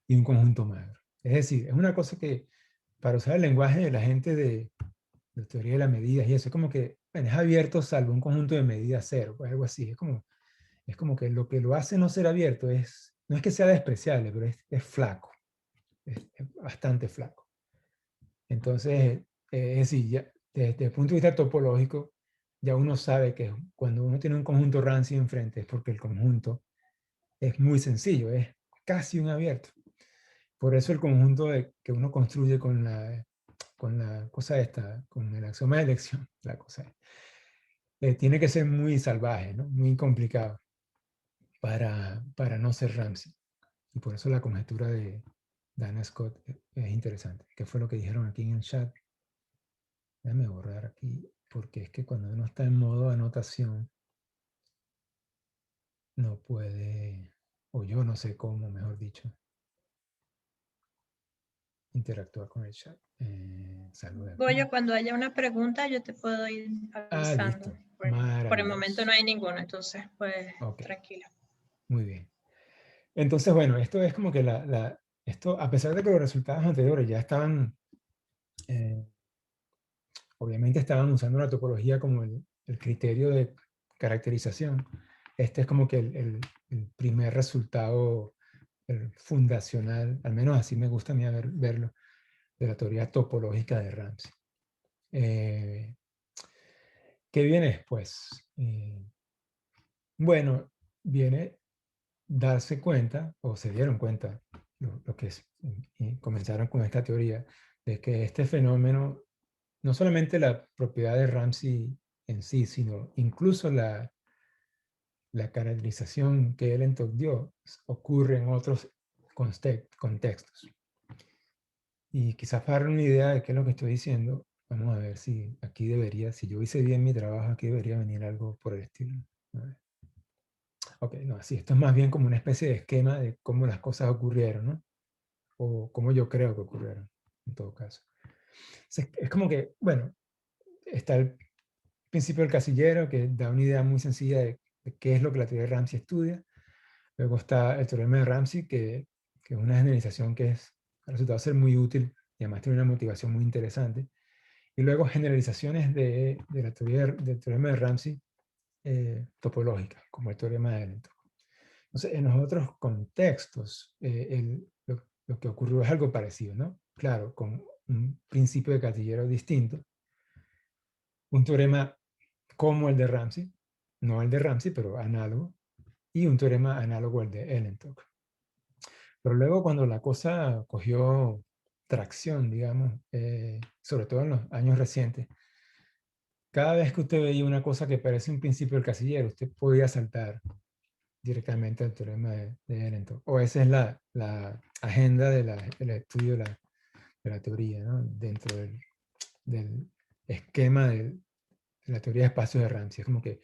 y un conjunto magro. Es decir, es una cosa que, para usar el lenguaje de la gente de teoría de las medidas y eso, es como que, bueno, es abierto salvo un conjunto de medidas cero, pues algo así. Es como que lo hace no ser abierto no es que sea despreciable, pero es flaco, es bastante flaco. Entonces, es decir, ya, desde el punto de vista topológico, ya uno sabe que cuando uno tiene un conjunto Ramsey enfrente es porque el conjunto es muy sencillo, es casi un abierto. Por eso el conjunto que uno construye con la cosa esta, con el axioma de elección, la cosa tiene que ser muy salvaje, ¿no? Muy complicado para no ser Ramsey. Y por eso la conjetura de Dana Scott es interesante. ¿Qué fue lo que dijeron aquí en el chat? Déjame borrar aquí, porque es que cuando uno está en modo anotación, no puede, o yo no sé cómo, mejor dicho, interactuar con el chat. Salgo de aquí. Goyo, cuando haya una pregunta, yo te puedo ir avisando. Listo. Por el momento Maravilloso. no hay ninguno, entonces, pues, Ok. tranquilo. Muy bien. Entonces, bueno, esto es como que esto, a pesar de que los resultados anteriores ya estaban, obviamente estaban usando la topología como el criterio de caracterización, este es como que el primer resultado fundacional, al menos así me gusta a mí verlo, de la teoría topológica de Ramsey. ¿Qué viene después? Bueno, viene darse cuenta, o se dieron cuenta, lo que comenzaron con esta teoría, de que este fenómeno, no solamente la propiedad de Ramsey en sí, sino incluso la caracterización que él dio, ocurre en otros contextos. Y quizás para dar una idea de qué es lo que estoy diciendo, vamos a ver si aquí debería, si yo hice bien mi trabajo, aquí debería venir algo por el estilo. A ver. Ok, no, así, esto es más bien como una especie de esquema de cómo las cosas ocurrieron, ¿no? O cómo yo creo que ocurrieron, en todo caso. Es como que, bueno, está el principio del casillero, que da una idea muy sencilla de qué es lo que la teoría de Ramsey estudia. Luego está el teorema de Ramsey, que es una generalización que ha resultado ser muy útil y además tiene una motivación muy interesante. Y luego generalizaciones de la teoría del teorema de Ramsey topológicas, como el teorema de Lentok. Entonces, en los otros contextos, lo lo que ocurrió es algo parecido, ¿no? Claro, con un principio de casillero distinto. Un teorema como el de Ramsey, no el de Ramsey, pero análogo, y un teorema análogo al de Ellentok. Pero luego cuando la cosa cogió tracción, digamos, sobre todo en los años recientes, cada vez que usted veía una cosa que parece un principio del casillero, usted podía saltar directamente al teorema de Ellentok. O esa es la agenda del estudio de la teoría, ¿no? Dentro del esquema de la teoría de espacios de Ramsey. Es como que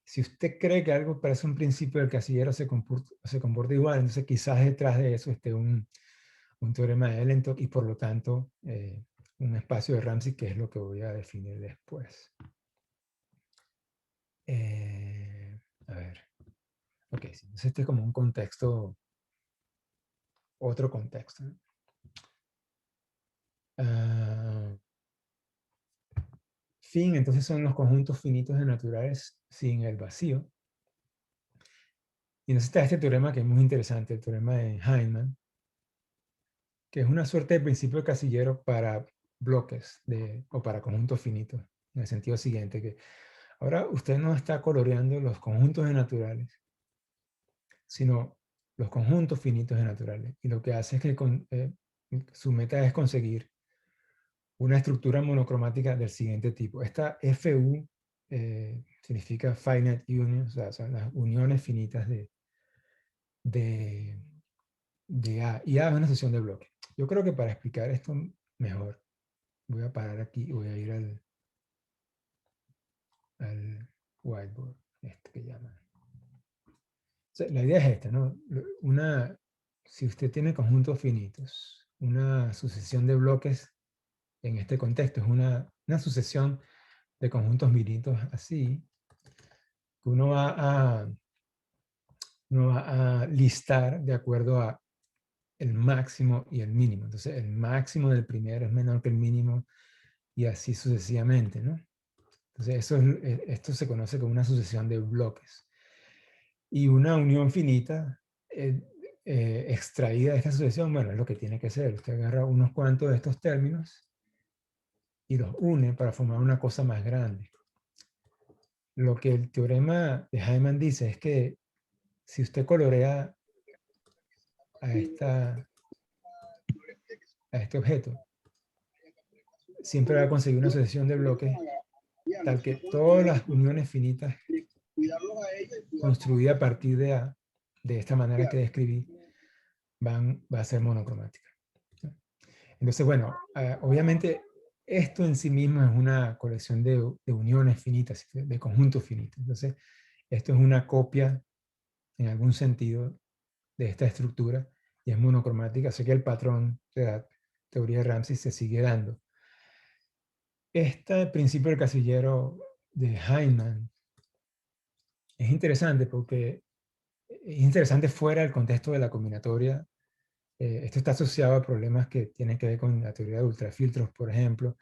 si usted cree que algo parece un principio del casillero se comporta igual, entonces quizás detrás de eso esté un teorema de Ellentok y por lo tanto un espacio de Ramsey, que es lo que voy a definir después. A ver. Ok, entonces este es como un contexto, otro contexto, ¿no? Fin, entonces son los conjuntos finitos de naturales sin el vacío. Y entonces está este teorema que es muy interesante, el teorema de Hyman, que es una suerte de principio casillero para bloques o para conjuntos finitos, en el sentido siguiente, que ahora usted no está coloreando los conjuntos de naturales, sino los conjuntos finitos de naturales. Y lo que hace es que su meta es conseguir una estructura monocromática del siguiente tipo. Esta FU significa finite unions, o sea, son las uniones finitas de A. Y A es una sucesión de bloques. Yo creo que para explicar esto mejor, voy a parar aquí y voy a ir al whiteboard, este que llaman. O sea, la idea es esta, ¿no? Si usted tiene conjuntos finitos, una sucesión de bloques en este contexto es una sucesión de conjuntos finitos así, que uno va a listar de acuerdo a el máximo y el mínimo. Entonces, el máximo del primero es menor que el mínimo y así sucesivamente, ¿no? Entonces, esto se conoce como una sucesión de bloques. Y una unión finita extraída de esta sucesión, bueno, es lo que tiene que ser. Usted agarra unos cuantos de estos términos y los une para formar una cosa más grande. Lo que el teorema de Hyman dice es que si usted colorea a este objeto, siempre va a conseguir una sucesión de bloques tal que todas las uniones finitas construidas a partir de A, de esta manera que describí, va a ser monocromática. Entonces, bueno, obviamente esto en sí mismo es una colección de uniones finitas, de conjuntos finitos. Entonces, esto es una copia, en algún sentido, de esta estructura y es monocromática, así que el patrón de la teoría de Ramsey se sigue dando. Este principio del casillero de Hyman es interesante porque es interesante fuera del contexto de la combinatoria. Esto está asociado a problemas que tienen que ver con la teoría de ultrafiltros, por ejemplo,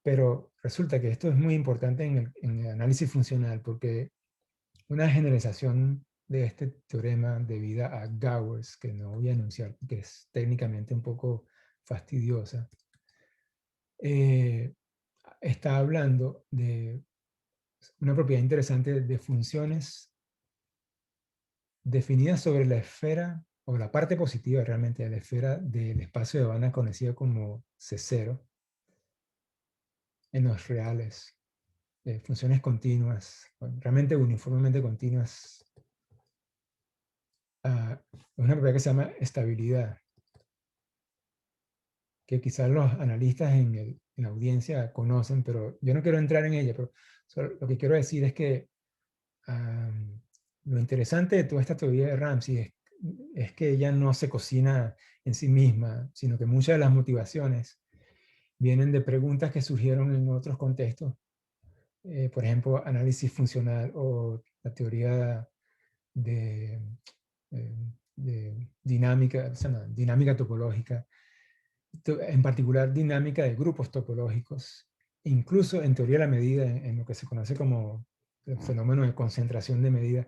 pero resulta que esto es muy importante en el análisis funcional porque una generalización de este teorema debida a Gowers, que no voy a enunciar porque es técnicamente un poco fastidiosa, está hablando de una propiedad interesante de funciones definidas sobre la esfera, o la parte positiva realmente de la esfera del espacio de banda conocido como C0, en los reales, funciones continuas, realmente uniformemente continuas. Es una propiedad que se llama estabilidad, que quizás los analistas en la audiencia conocen, pero yo no quiero entrar en ella, pero lo que quiero decir es que lo interesante de toda esta teoría de Ramsey es que ella no se cocina en sí misma, sino que muchas de las motivaciones vienen de preguntas que surgieron en otros contextos, por ejemplo, análisis funcional o la teoría de dinámica, se llama dinámica topológica, en particular dinámica de grupos topológicos, incluso en teoría de la medida, en lo que se conoce como el fenómeno de concentración de medida,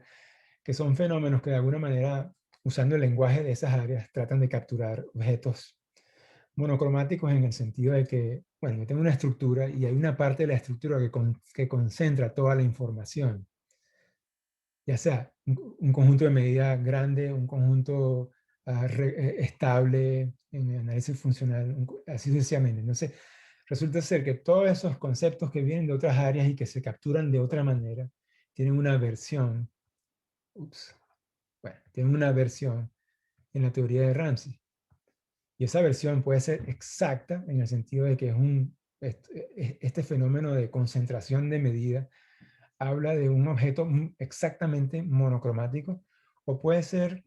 que son fenómenos que de alguna manera usando el lenguaje de esas áreas, tratan de capturar objetos monocromáticos en el sentido de que, bueno, yo tengo una estructura y hay una parte de la estructura que concentra toda la información. Ya sea un conjunto de medida grande, un conjunto estable en análisis funcional, así sucesivamente. Entonces, resulta ser que todos esos conceptos que vienen de otras áreas y que se capturan de otra manera, tienen una versión, tienen una versión en la teoría de Ramsey. Y esa versión puede ser exacta en el sentido de que es este fenómeno de concentración de medida habla de un objeto exactamente monocromático, o puede ser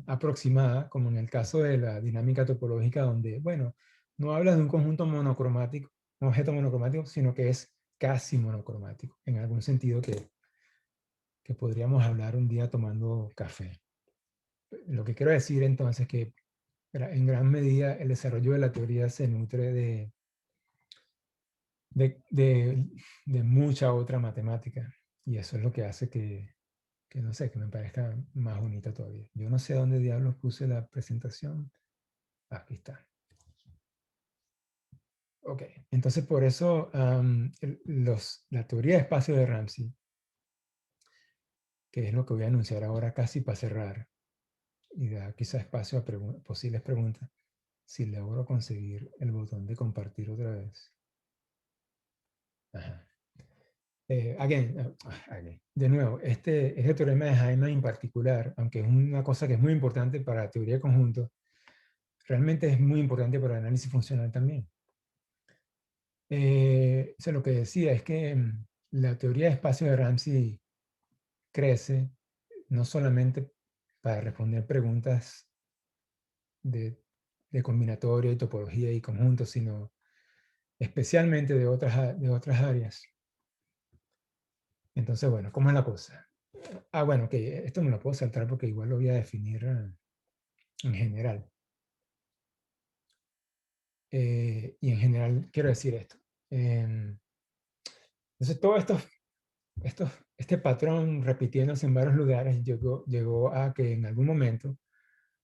aproximada, como en el caso de la dinámica topológica, donde, bueno, no habla de un conjunto monocromático, un objeto monocromático, sino que es casi monocromático, en algún sentido que podríamos hablar un día tomando café. Lo que quiero decir entonces es que en gran medida el desarrollo de la teoría se nutre de mucha otra matemática, y eso es lo que hace que no sé, que me parezca más bonita todavía. Yo no sé dónde diablos puse la presentación. Aquí está. Ok, entonces por eso la teoría de espacio de Ramsey, que es lo que voy a anunciar ahora casi para cerrar, y da quizá espacio a posibles preguntas, si logro conseguir el botón de compartir otra vez. Ajá. Again. De nuevo, este teorema de Feynman en particular, aunque es una cosa que es muy importante para la teoría de conjuntos, realmente es muy importante para el análisis funcional también. Lo que decía es que la teoría de espacio de Ramsey crece no solamente para responder preguntas de combinatoria y topología y conjuntos, sino especialmente de otras áreas. Entonces, bueno, ¿cómo es la cosa? Bueno, que esto me lo puedo saltar porque igual lo voy a definir en general. Y en general quiero decir esto. Entonces, todo este patrón repitiéndose en varios lugares llegó a que en algún momento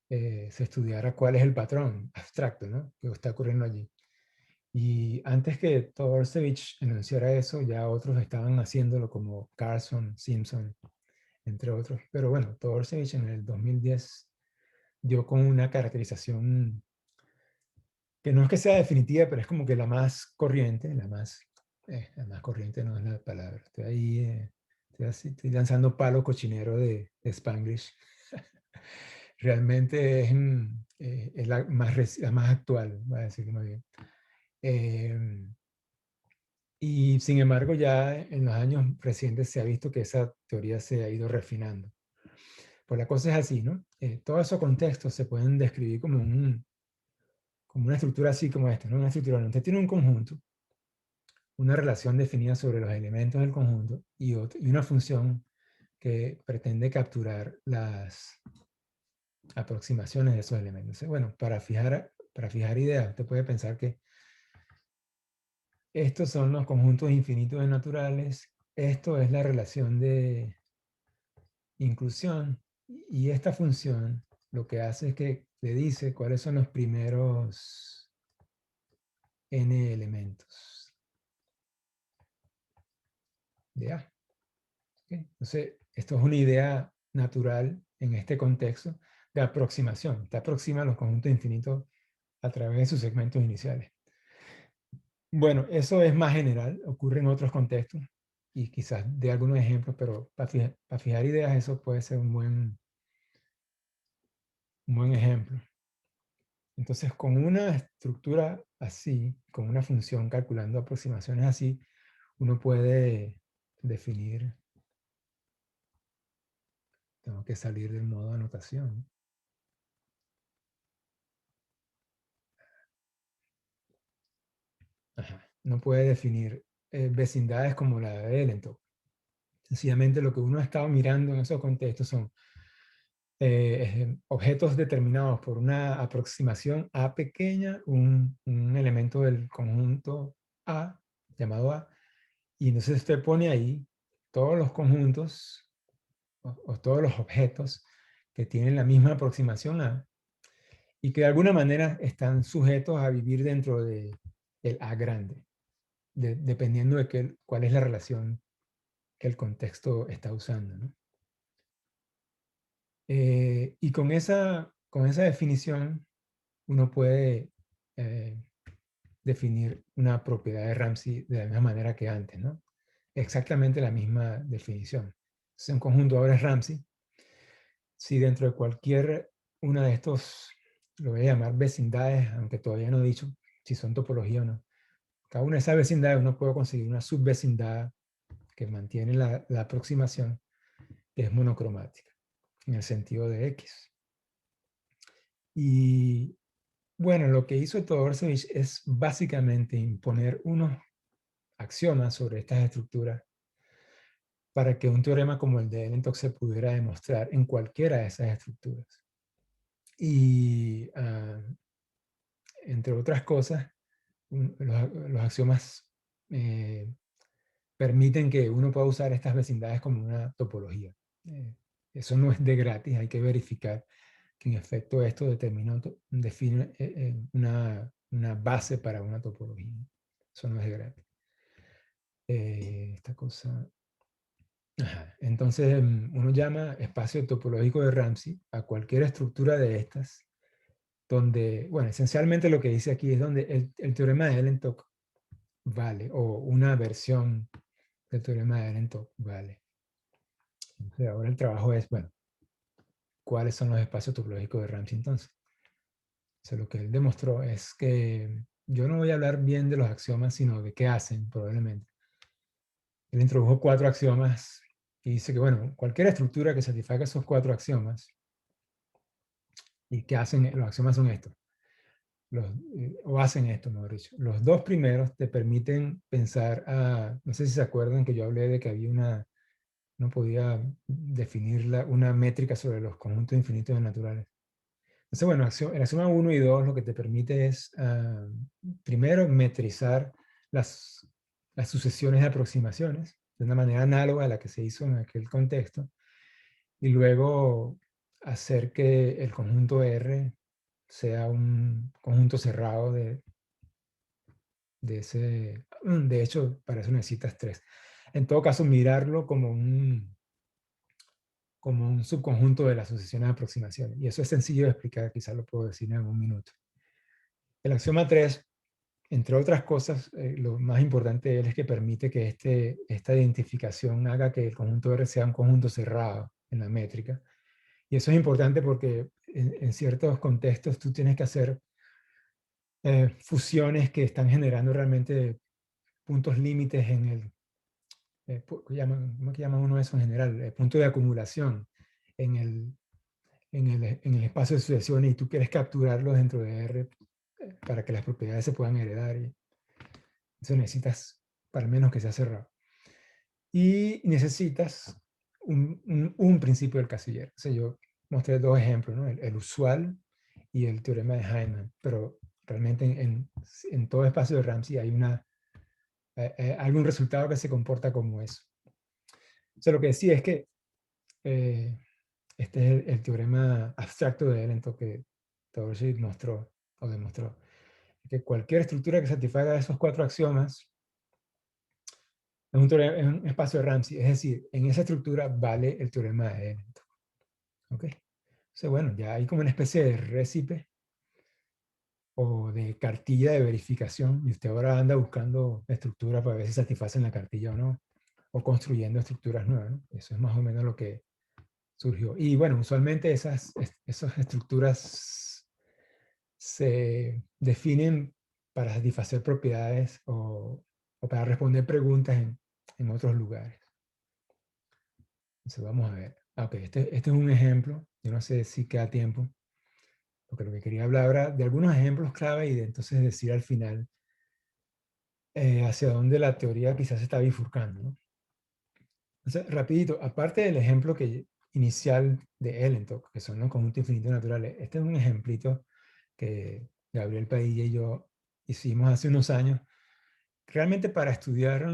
se estudiara cuál es el patrón abstracto, ¿no?, que está ocurriendo allí. Y antes que Todorsevich enunciara eso, ya otros estaban haciéndolo, como Carlson, Simpson, entre otros. Pero bueno, Todorsevich en el 2010 dio con una caracterización que no es que sea definitiva, pero es como que la más corriente, la más corriente no es la palabra. Estoy ahí, estoy lanzando palo cochinero de Spanglish. Realmente es la más actual, voy a decir más bien. Y sin embargo, ya en los años recientes se ha visto que esa teoría se ha ido refinando. Pues la cosa es así, ¿no? Todos esos contextos se pueden describir como una estructura así como esta, ¿no? Una estructura donde usted tiene un conjunto, una relación definida sobre los elementos del conjunto y una función que pretende capturar las aproximaciones de esos elementos. Bueno, para fijar ideas, usted puede pensar que estos son los conjuntos infinitos de naturales, esto es la relación de inclusión, y esta función lo que hace es que le dice cuáles son los primeros n elementos de A. ¿Okay? Entonces, esto es una idea natural en este contexto de aproximación. Te aproxima a los conjuntos infinitos a través de sus segmentos iniciales. Bueno, eso es más general, ocurre en otros contextos y quizás de algunos ejemplos, pero para fijar ideas eso puede ser un buen ejemplo. Entonces, con una estructura así, con una función calculando aproximaciones así, uno puede definir. Tengo que salir del modo anotación. No puede definir vecindades como la de Elentov. Sencillamente lo que uno ha estado mirando en esos contextos son objetos determinados por una aproximación A pequeña, un elemento del conjunto A, llamado A, y entonces usted pone ahí todos los conjuntos o todos los objetos que tienen la misma aproximación A y que de alguna manera están sujetos a vivir dentro de el A grande, dependiendo de cuál es la relación que el contexto está usando, ¿no? Y con esa definición uno puede definir una propiedad de Ramsey de la misma manera que antes, ¿no? Exactamente la misma definición. Si un conjunto ahora es Ramsey, si dentro de cualquier una de estos, lo voy a llamar vecindades, aunque todavía no he dicho si son topología o no, cada una de esas vecindades uno puede conseguir una subvecindad que mantiene la aproximación, que es monocromática, en el sentido de X. Y bueno, lo que hizo Todorsevich es básicamente imponer unos axiomas sobre estas estructuras para que un teorema como el de Ellentok se pudiera demostrar en cualquiera de esas estructuras. Y entre otras cosas, los axiomas permiten que uno pueda usar estas vecindades como una topología. Eso no es de gratis, hay que verificar que en efecto esto define una base para una topología. Eso no es de gratis. Esta cosa... Ajá. Entonces uno llama espacio topológico de Ramsey a cualquier estructura de estas, donde, bueno, esencialmente lo que dice aquí es donde el teorema de Ellentok vale, o una versión del teorema de Ellentok vale. Entonces ahora el trabajo es, bueno, ¿cuáles son los espacios topológicos de Ramsey entonces? O sea, lo que él demostró es que yo no voy a hablar bien de los axiomas, sino de qué hacen, probablemente. Él introdujo 4 axiomas y dice que, bueno, cualquier estructura que satisfaga esos 4 axiomas, ¿y qué hacen? Los axiomas son estos. O hacen esto, mejor dicho. Los 2 primeros te permiten pensar, no sé si se acuerdan que yo hablé de que había no podía definir una métrica sobre los conjuntos infinitos de naturales. Entonces, bueno, el axioma 1 y 2 lo que te permite es, primero, metrizar las sucesiones de aproximaciones de una manera análoga a la que se hizo en aquel contexto, y luego hacer que el conjunto R sea un conjunto cerrado de ese... De hecho, para eso necesitas 3. En todo caso, mirarlo como un subconjunto de las sucesiones de aproximaciones. Y eso es sencillo de explicar, quizás lo puedo decir en un minuto. El axioma 3, entre otras cosas, lo más importante de él es que permite que esta identificación haga que el conjunto R sea un conjunto cerrado en la métrica. Y eso es importante porque en ciertos contextos tú tienes que hacer fusiones que están generando realmente puntos límites en el, ¿cómo que llaman uno eso en general? El punto de acumulación en el espacio de sucesiones, y tú quieres capturarlos dentro de R para que las propiedades se puedan heredar. Y eso necesitas, para menos que sea cerrado. Y necesitas un principio del casillero. O sea, yo mostré 2 ejemplos, ¿no? El usual y el teorema de Hyman, pero realmente en todo espacio de Ramsey hay algún resultado que se comporta como eso. O sea, lo que decía es que este es el teorema abstracto de Ellentok que Todorsevich mostró o demostró. Que cualquier estructura que satisfaga esos 4 axiomas es un espacio de Ramsey. Es decir, en esa estructura vale el teorema de Ellentok. ¿Ok? Entonces, bueno, ya hay como una especie de récipe o de cartilla de verificación, y usted ahora anda buscando estructuras para ver si satisfacen la cartilla o no, o construyendo estructuras nuevas, ¿no? Eso es más o menos lo que surgió. Y bueno, usualmente esas estructuras se definen para satisfacer propiedades o para responder preguntas en otros lugares. Entonces vamos a ver. Ok, este es un ejemplo. Yo no sé si queda tiempo, porque lo que quería hablar ahora de algunos ejemplos clave y de entonces decir al final hacia dónde la teoría quizás se está bifurcando, ¿no? Entonces, rapidito, aparte del ejemplo inicial de Ellentok, que son los conjuntos infinitos naturales, este es un ejemplito que Gabriel Padilla y yo hicimos hace unos años, realmente para estudiar,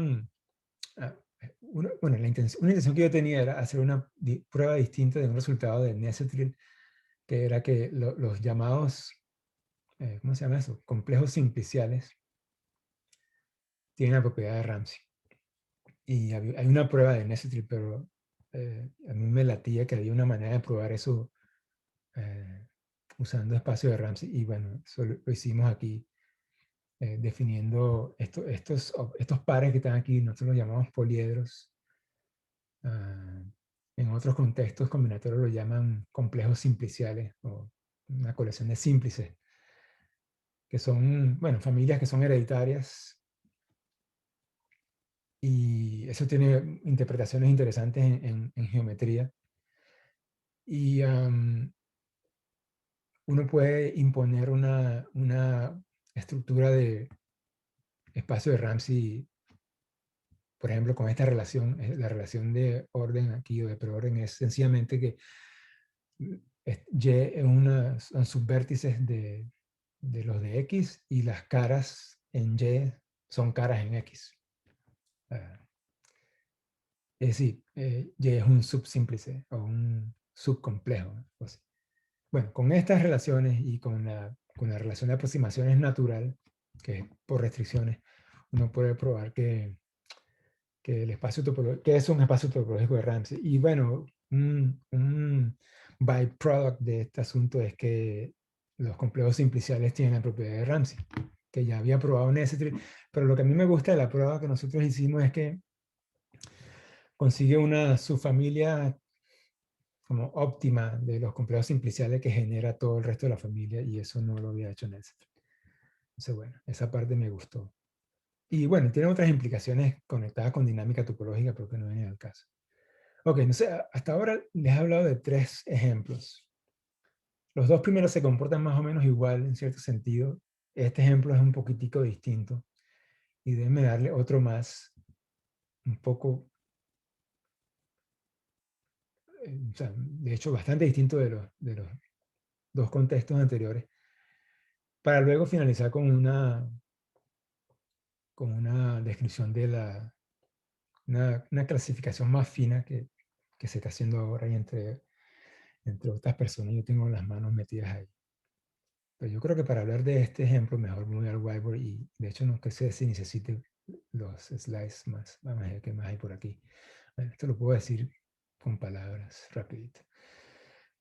bueno, una intención que yo tenía era hacer una prueba distinta de un resultado de Nesetril, que era que los llamados, ¿cómo se llama eso? Complejos simpliciales tienen la propiedad de Ramsey. Y hay una prueba de Nesetril, pero a mí me latía que había una manera de probar eso usando espacio de Ramsey. Y bueno, eso lo hicimos aquí, definiendo estos pares que están aquí, nosotros los llamamos poliedros. En otros contextos combinatorios lo llaman complejos simpliciales o una colección de símplices, que son, bueno, familias que son hereditarias, y eso tiene interpretaciones interesantes en geometría. Y uno puede imponer una estructura de espacio de Ramsey, por ejemplo, con esta relación, la relación de orden aquí o de preorden es sencillamente que Y son subvértices de los de X, y las caras en Y son caras en X. Es decir, Y es un subsímplice o un subcomplejo, ¿no? Pues, bueno, con estas relaciones y con la relación de aproximaciones natural, que es por restricciones, uno puede probar que el espacio topológico, que es un espacio topológico de Ramsey. Y bueno, un byproduct de este asunto es que los complejos simpliciales tienen la propiedad de Ramsey, que ya había probado en ese, pero lo que a mí me gusta de la prueba que nosotros hicimos es que consigue una subfamilia como óptima de los complejos simpliciales que genera todo el resto de la familia, y eso no lo había hecho en ese. Entonces, bueno, esa parte me gustó. Y bueno, tiene otras implicaciones conectadas con dinámica topológica, pero que no vienen al caso. Ok, no sé, hasta ahora les he hablado de 3 ejemplos. Los 2 primeros se comportan más o menos igual en cierto sentido. Este ejemplo es un poquitico distinto. Y déjenme darle otro más, un poco, o sea, de hecho bastante distinto de los 2 contextos anteriores, para luego finalizar con una descripción de una clasificación más fina que se está haciendo ahora, y entre otras personas. Yo tengo las manos metidas ahí. Pero yo creo que para hablar de este ejemplo, mejor me voy al whiteboard, y de hecho no sé si necesite los slides más. Vamos a ver qué más hay por aquí. Bueno, esto lo puedo decir con palabras rapidito.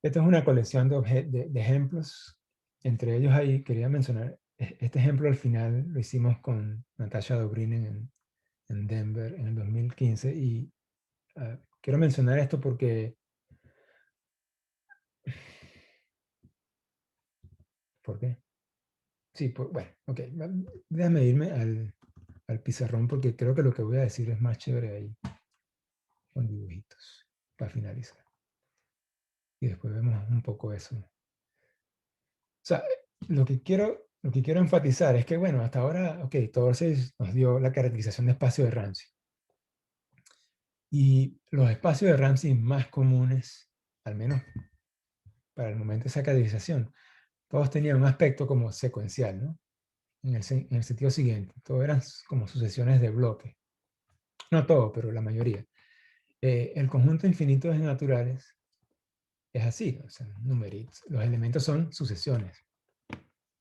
Esta es una colección de ejemplos. Entre ellos ahí quería mencionar, este ejemplo al final lo hicimos con Natasha Dobrinin en Denver en el 2015, y quiero mencionar esto porque ¿por qué? Sí, bueno, ok. Déjame irme al pizarrón, porque creo que lo que voy a decir es más chévere ahí, con dibujitos, para finalizar. Y después vemos un poco eso. O sea, lo que quiero enfatizar es que, bueno, hasta ahora, ok, Torses nos dio la caracterización de espacio de Ramsey. Y los espacios de Ramsey más comunes, al menos para el momento de esa caracterización, todos tenían un aspecto como secuencial, ¿no? En el sentido siguiente, todos eran como sucesiones de bloques. No todo, pero la mayoría. El conjunto infinito de naturales es así, o sea, numeritos. Los elementos son sucesiones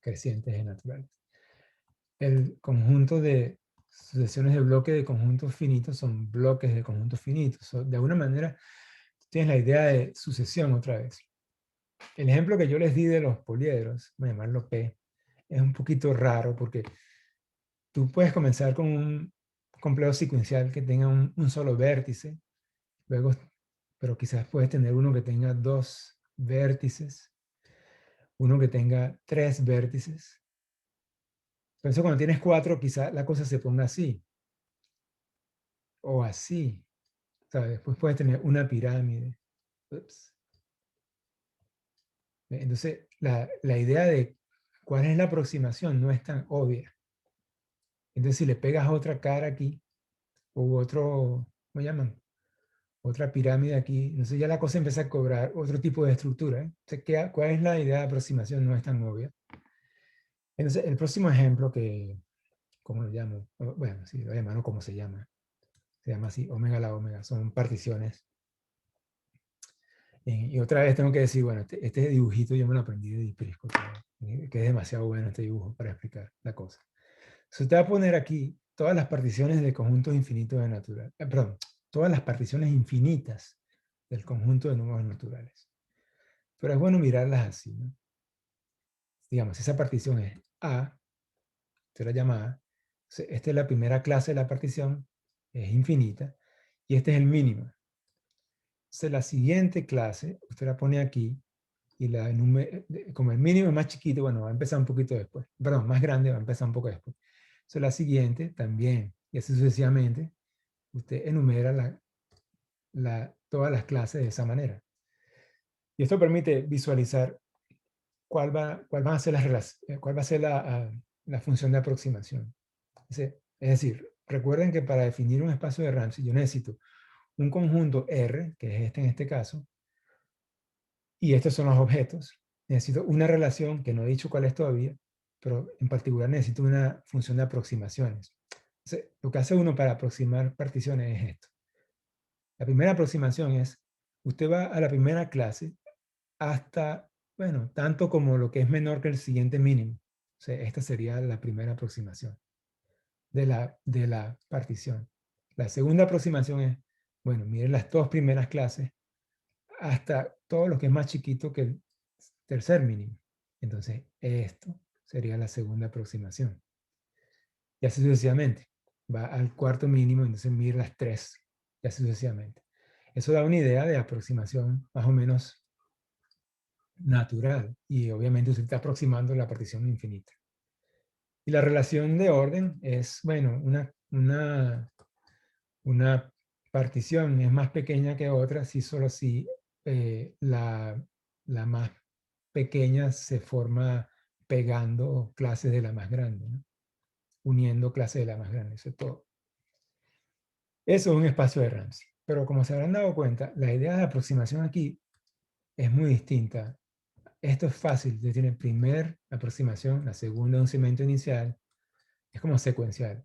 crecientes de naturales. El conjunto de sucesiones de bloques de conjuntos finitos son bloques de conjuntos finitos. De alguna manera, tienes la idea de sucesión otra vez. El ejemplo que yo les di de los poliedros, voy a llamarlo P, es un poquito raro, porque tú puedes comenzar con un complejo secuencial que tenga un solo vértice, luego, pero quizás puedes tener uno que tenga 2 vértices, uno que tenga 3 vértices. Entonces, cuando tienes 4, quizás la cosa se ponga así, o así. O sea, después puedes tener una pirámide. Ups. Entonces, la idea de cuál es la aproximación no es tan obvia. Entonces, si le pegas otra cara aquí, o otro, ¿cómo llaman? Otra pirámide aquí, entonces ya la cosa empieza a cobrar otro tipo de estructura. Entonces, ¿cuál es la idea de aproximación? No es tan obvia. Entonces, el próximo ejemplo ¿cómo lo llamo? Bueno, sí, lo voy a llamarlo como se llama. Se llama así, omega a la omega. Son particiones. Y otra vez tengo que decir, bueno, este dibujito yo me lo aprendí de Di Prisco, que es demasiado bueno este dibujo para explicar la cosa. Se te va a poner aquí todas las particiones del conjunto infinito de natural. Perdón, todas las particiones infinitas del conjunto de números naturales. Pero es bueno mirarlas así, ¿no? Digamos, esa partición es A, esta es la llamada. Esta es la primera clase de la partición, es infinita, y este es el mínimo. Entonces, la siguiente clase, usted la pone aquí, y como el mínimo es más chiquito, bueno, va a empezar un poquito después. Perdón, más grande, va a empezar un poco después. Entonces, la siguiente también, y así sucesivamente, usted enumera todas las clases de esa manera. Y esto permite visualizar cuál va a ser la función de aproximación. Es decir, recuerden que para definir un espacio de Ramsey yo necesito un conjunto R, que es este en este caso, y estos son los objetos. Necesito una relación, que no he dicho cuál es todavía, pero en particular necesito una función de aproximaciones. Entonces, lo que hace uno para aproximar particiones es esto. La primera aproximación es, usted va a la primera clase hasta, bueno, tanto como lo que es menor que el siguiente mínimo. O sea, esta sería la primera aproximación de la partición. La segunda aproximación es, bueno, miren las dos primeras clases hasta todo lo que es más chiquito que el tercer mínimo. Entonces, esto sería la segunda aproximación. Y así sucesivamente. Va al cuarto mínimo, entonces mira las tres, y así sucesivamente. Eso da una idea de aproximación más o menos natural. Y obviamente usted está aproximando la partición infinita. Y la relación de orden es, bueno, una partición es más pequeña que otra si solo si la más pequeña se forma pegando clases de la más grande, ¿no? Uniendo clases de la más grande, eso es todo. Eso es un espacio de Ramsey. Pero como se habrán dado cuenta, la idea de aproximación aquí es muy distinta. Esto es fácil, usted tiene primera aproximación, la segunda un cemento inicial, es como secuencial.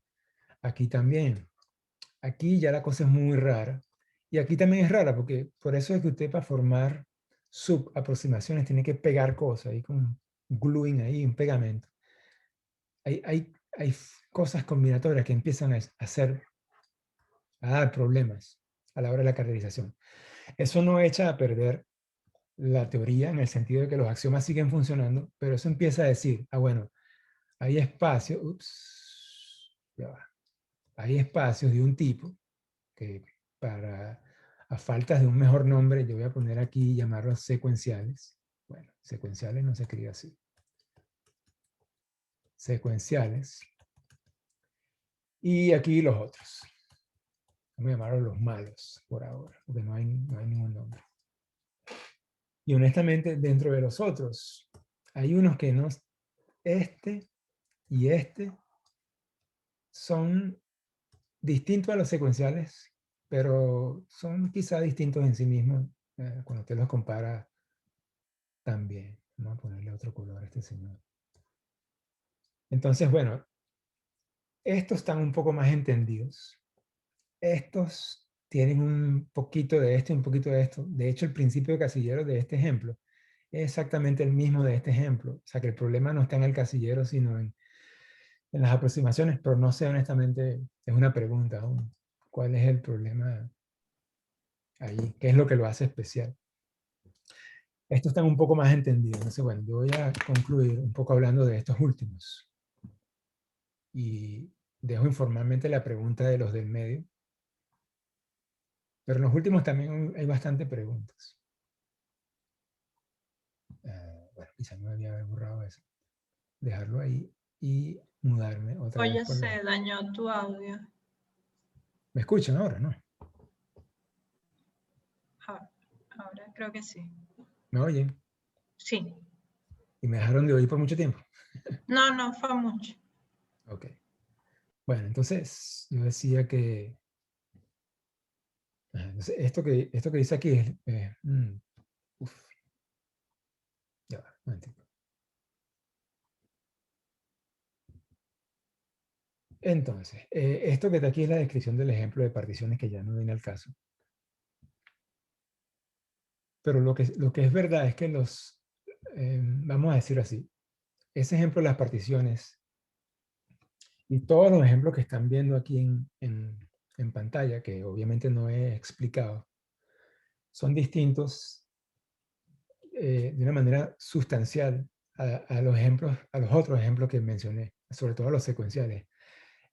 Aquí también. Aquí ya la cosa es muy rara. Y aquí también es rara, porque por eso es que usted para formar subaproximaciones tiene que pegar cosas, ahí con un gluing ahí, un pegamento. Hay cosas combinatorias que empiezan a dar problemas a la hora de la caracterización. Eso no echa a perder la teoría en el sentido de que los axiomas siguen funcionando, pero eso empieza a decir, bueno, hay espacios, hay espacios de un tipo que a faltas de un mejor nombre, yo voy a poner aquí y llamarlos secuenciales. Bueno, secuenciales no se escribe así. Secuenciales. Y aquí los otros. Vamos a llamarlos los malos por ahora, porque no hay ningún nombre. Y honestamente, dentro de los otros, hay unos que no, este y este son distintos a los secuenciales, pero son quizá distintos en sí mismos cuando usted los compara también. Vamos a ponerle otro color a este señor. Entonces, bueno, estos están un poco más entendidos. Estos tienen un poquito de esto y un poquito de esto. De hecho, el principio de casillero de este ejemplo es exactamente el mismo de este ejemplo. O sea, que el problema no está en el casillero, sino en las aproximaciones, pero no sé honestamente, es una pregunta aún. ¿Cuál es el problema ahí? ¿Qué es lo que lo hace especial? Estos están un poco más entendidos. Entonces, bueno, yo voy a concluir un poco hablando de estos últimos. Y dejo informalmente la pregunta de los del medio. Pero en los últimos también hay bastante preguntas. Bueno, quizá no debía haber borrado eso. Dejarlo ahí y mudarme otra vez Oye, por se dañó tu audio. ¿Me escuchan ahora, no? Ahora creo que sí. ¿Me oyen? Sí. ¿Y me dejaron de oír por mucho tiempo? No, no fue mucho. Ok. Bueno, entonces yo decía que... Entonces, esto que dice aquí es... uf, ya va, un momentito. Entonces, esto que está aquí es la descripción del ejemplo de particiones que ya no viene al caso. Pero lo que es verdad es que vamos a decir así, ese ejemplo de las particiones y todos los ejemplos que están viendo aquí en pantalla, que obviamente no he explicado, son distintos de una manera sustancial a los ejemplos, a los otros ejemplos que mencioné, sobre todo a los secuenciales,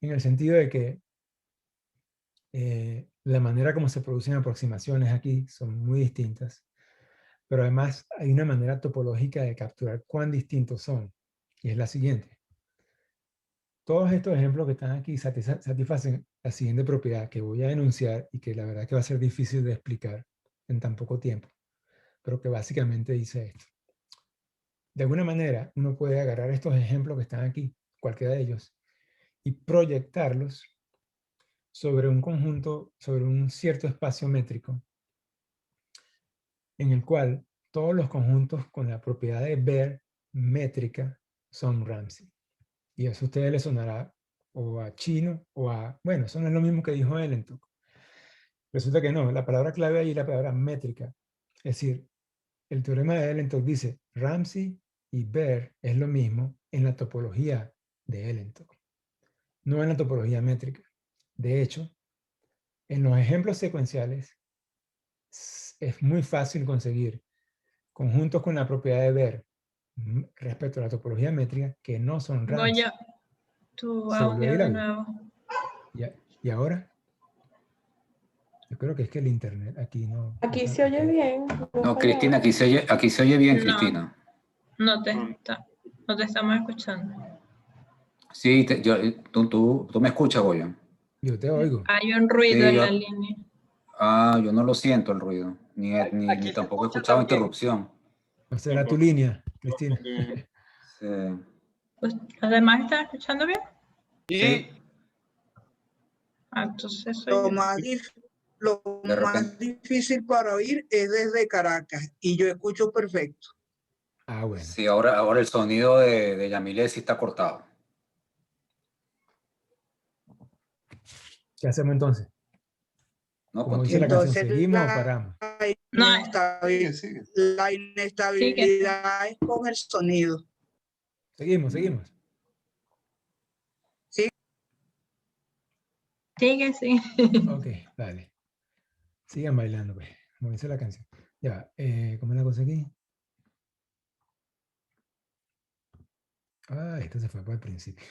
en el sentido de que la manera como se producen aproximaciones aquí son muy distintas, pero además hay una manera topológica de capturar cuán distintos son, y es la siguiente. Todos estos ejemplos que están aquí satisfacen la siguiente propiedad que voy a enunciar y que la verdad que va a ser difícil de explicar en tan poco tiempo, pero que básicamente dice esto. De alguna manera, uno puede agarrar estos ejemplos que están aquí, cualquiera de ellos, y proyectarlos sobre un conjunto, sobre un cierto espacio métrico, en el cual todos los conjuntos con la propiedad de Baire métrica son Ramsey. Y eso a ustedes les sonará o a chino o a, bueno, eso no es lo mismo que dijo Ellentok. Resulta que no, la palabra clave ahí es la palabra métrica. Es decir, el teorema de Ellentok dice Ramsey y Baire es lo mismo en la topología de Ellentok, no en la topología métrica. De hecho, en los ejemplos secuenciales es muy fácil conseguir conjuntos con la propiedad de Baire respecto a la topología métrica que no son Ramsey. Goyo, tu ¿Se volvió a ir audio de algo? nuevo. ¿Y ahora? Yo creo que es que el internet aquí no. Aquí no se oye aquí. bien. No, Cristina, aquí se oye bien, No. Cristina. No te estamos escuchando. Sí, tú me escuchas, Goyo. Yo te oigo. Hay un ruido Sí, en la línea. yo no lo siento el ruido, ni tampoco he escuchado interrupción. ¿No será tu línea, Cristina? Sí. Pues, ¿los demás están escuchando bien? Sí, Ah, entonces soy Lo yo. más, lo De repente. más difícil para oír es desde Caracas y yo escucho perfecto. Ah, bueno. Sí, ahora el sonido de Yamile sí está cortado. ¿Qué hacemos entonces? No, Como dice la canción, Entonces ¿seguimos o paramos? No, Sigue. la inestabilidad es con el sonido. Seguimos. sigue, sí. Ok, dale. Sigan bailando, pues. Como dice la canción. Ya, ¿cómo es la cosa aquí? Ah, esto se fue por el principio.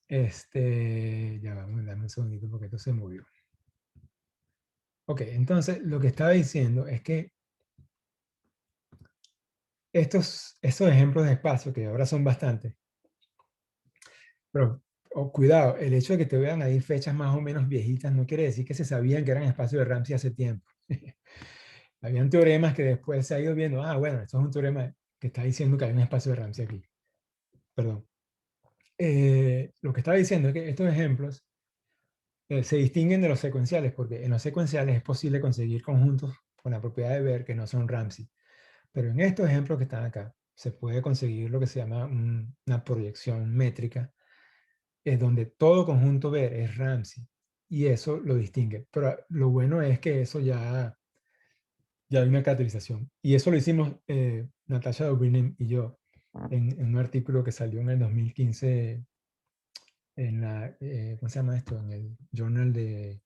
Ya vamos, dame un segundito porque esto se movió. Ok, entonces lo que estaba diciendo es que estos ejemplos de espacio, que ahora son bastantes, pero cuidado, el hecho de que te vean ahí fechas más o menos viejitas no quiere decir que se sabían que eran espacios de Ramsey hace tiempo. Habían teoremas que después se ha ido viendo, bueno, esto es un teorema que está diciendo que hay un espacio de Ramsey aquí. Perdón. Lo que estaba diciendo es que estos ejemplos se distinguen de los secuenciales, porque en los secuenciales es posible conseguir conjuntos con la propiedad de Baire que no son Ramsey. Pero en estos ejemplos que están acá, se puede conseguir lo que se llama una proyección métrica, es donde todo conjunto Baire es Ramsey, y eso lo distingue. Pero lo bueno es que eso ya hay una caracterización. Y eso lo hicimos Natasha Dobrinin y yo en un artículo que salió en el 2015 en la, ¿cómo se llama esto? En el Journal de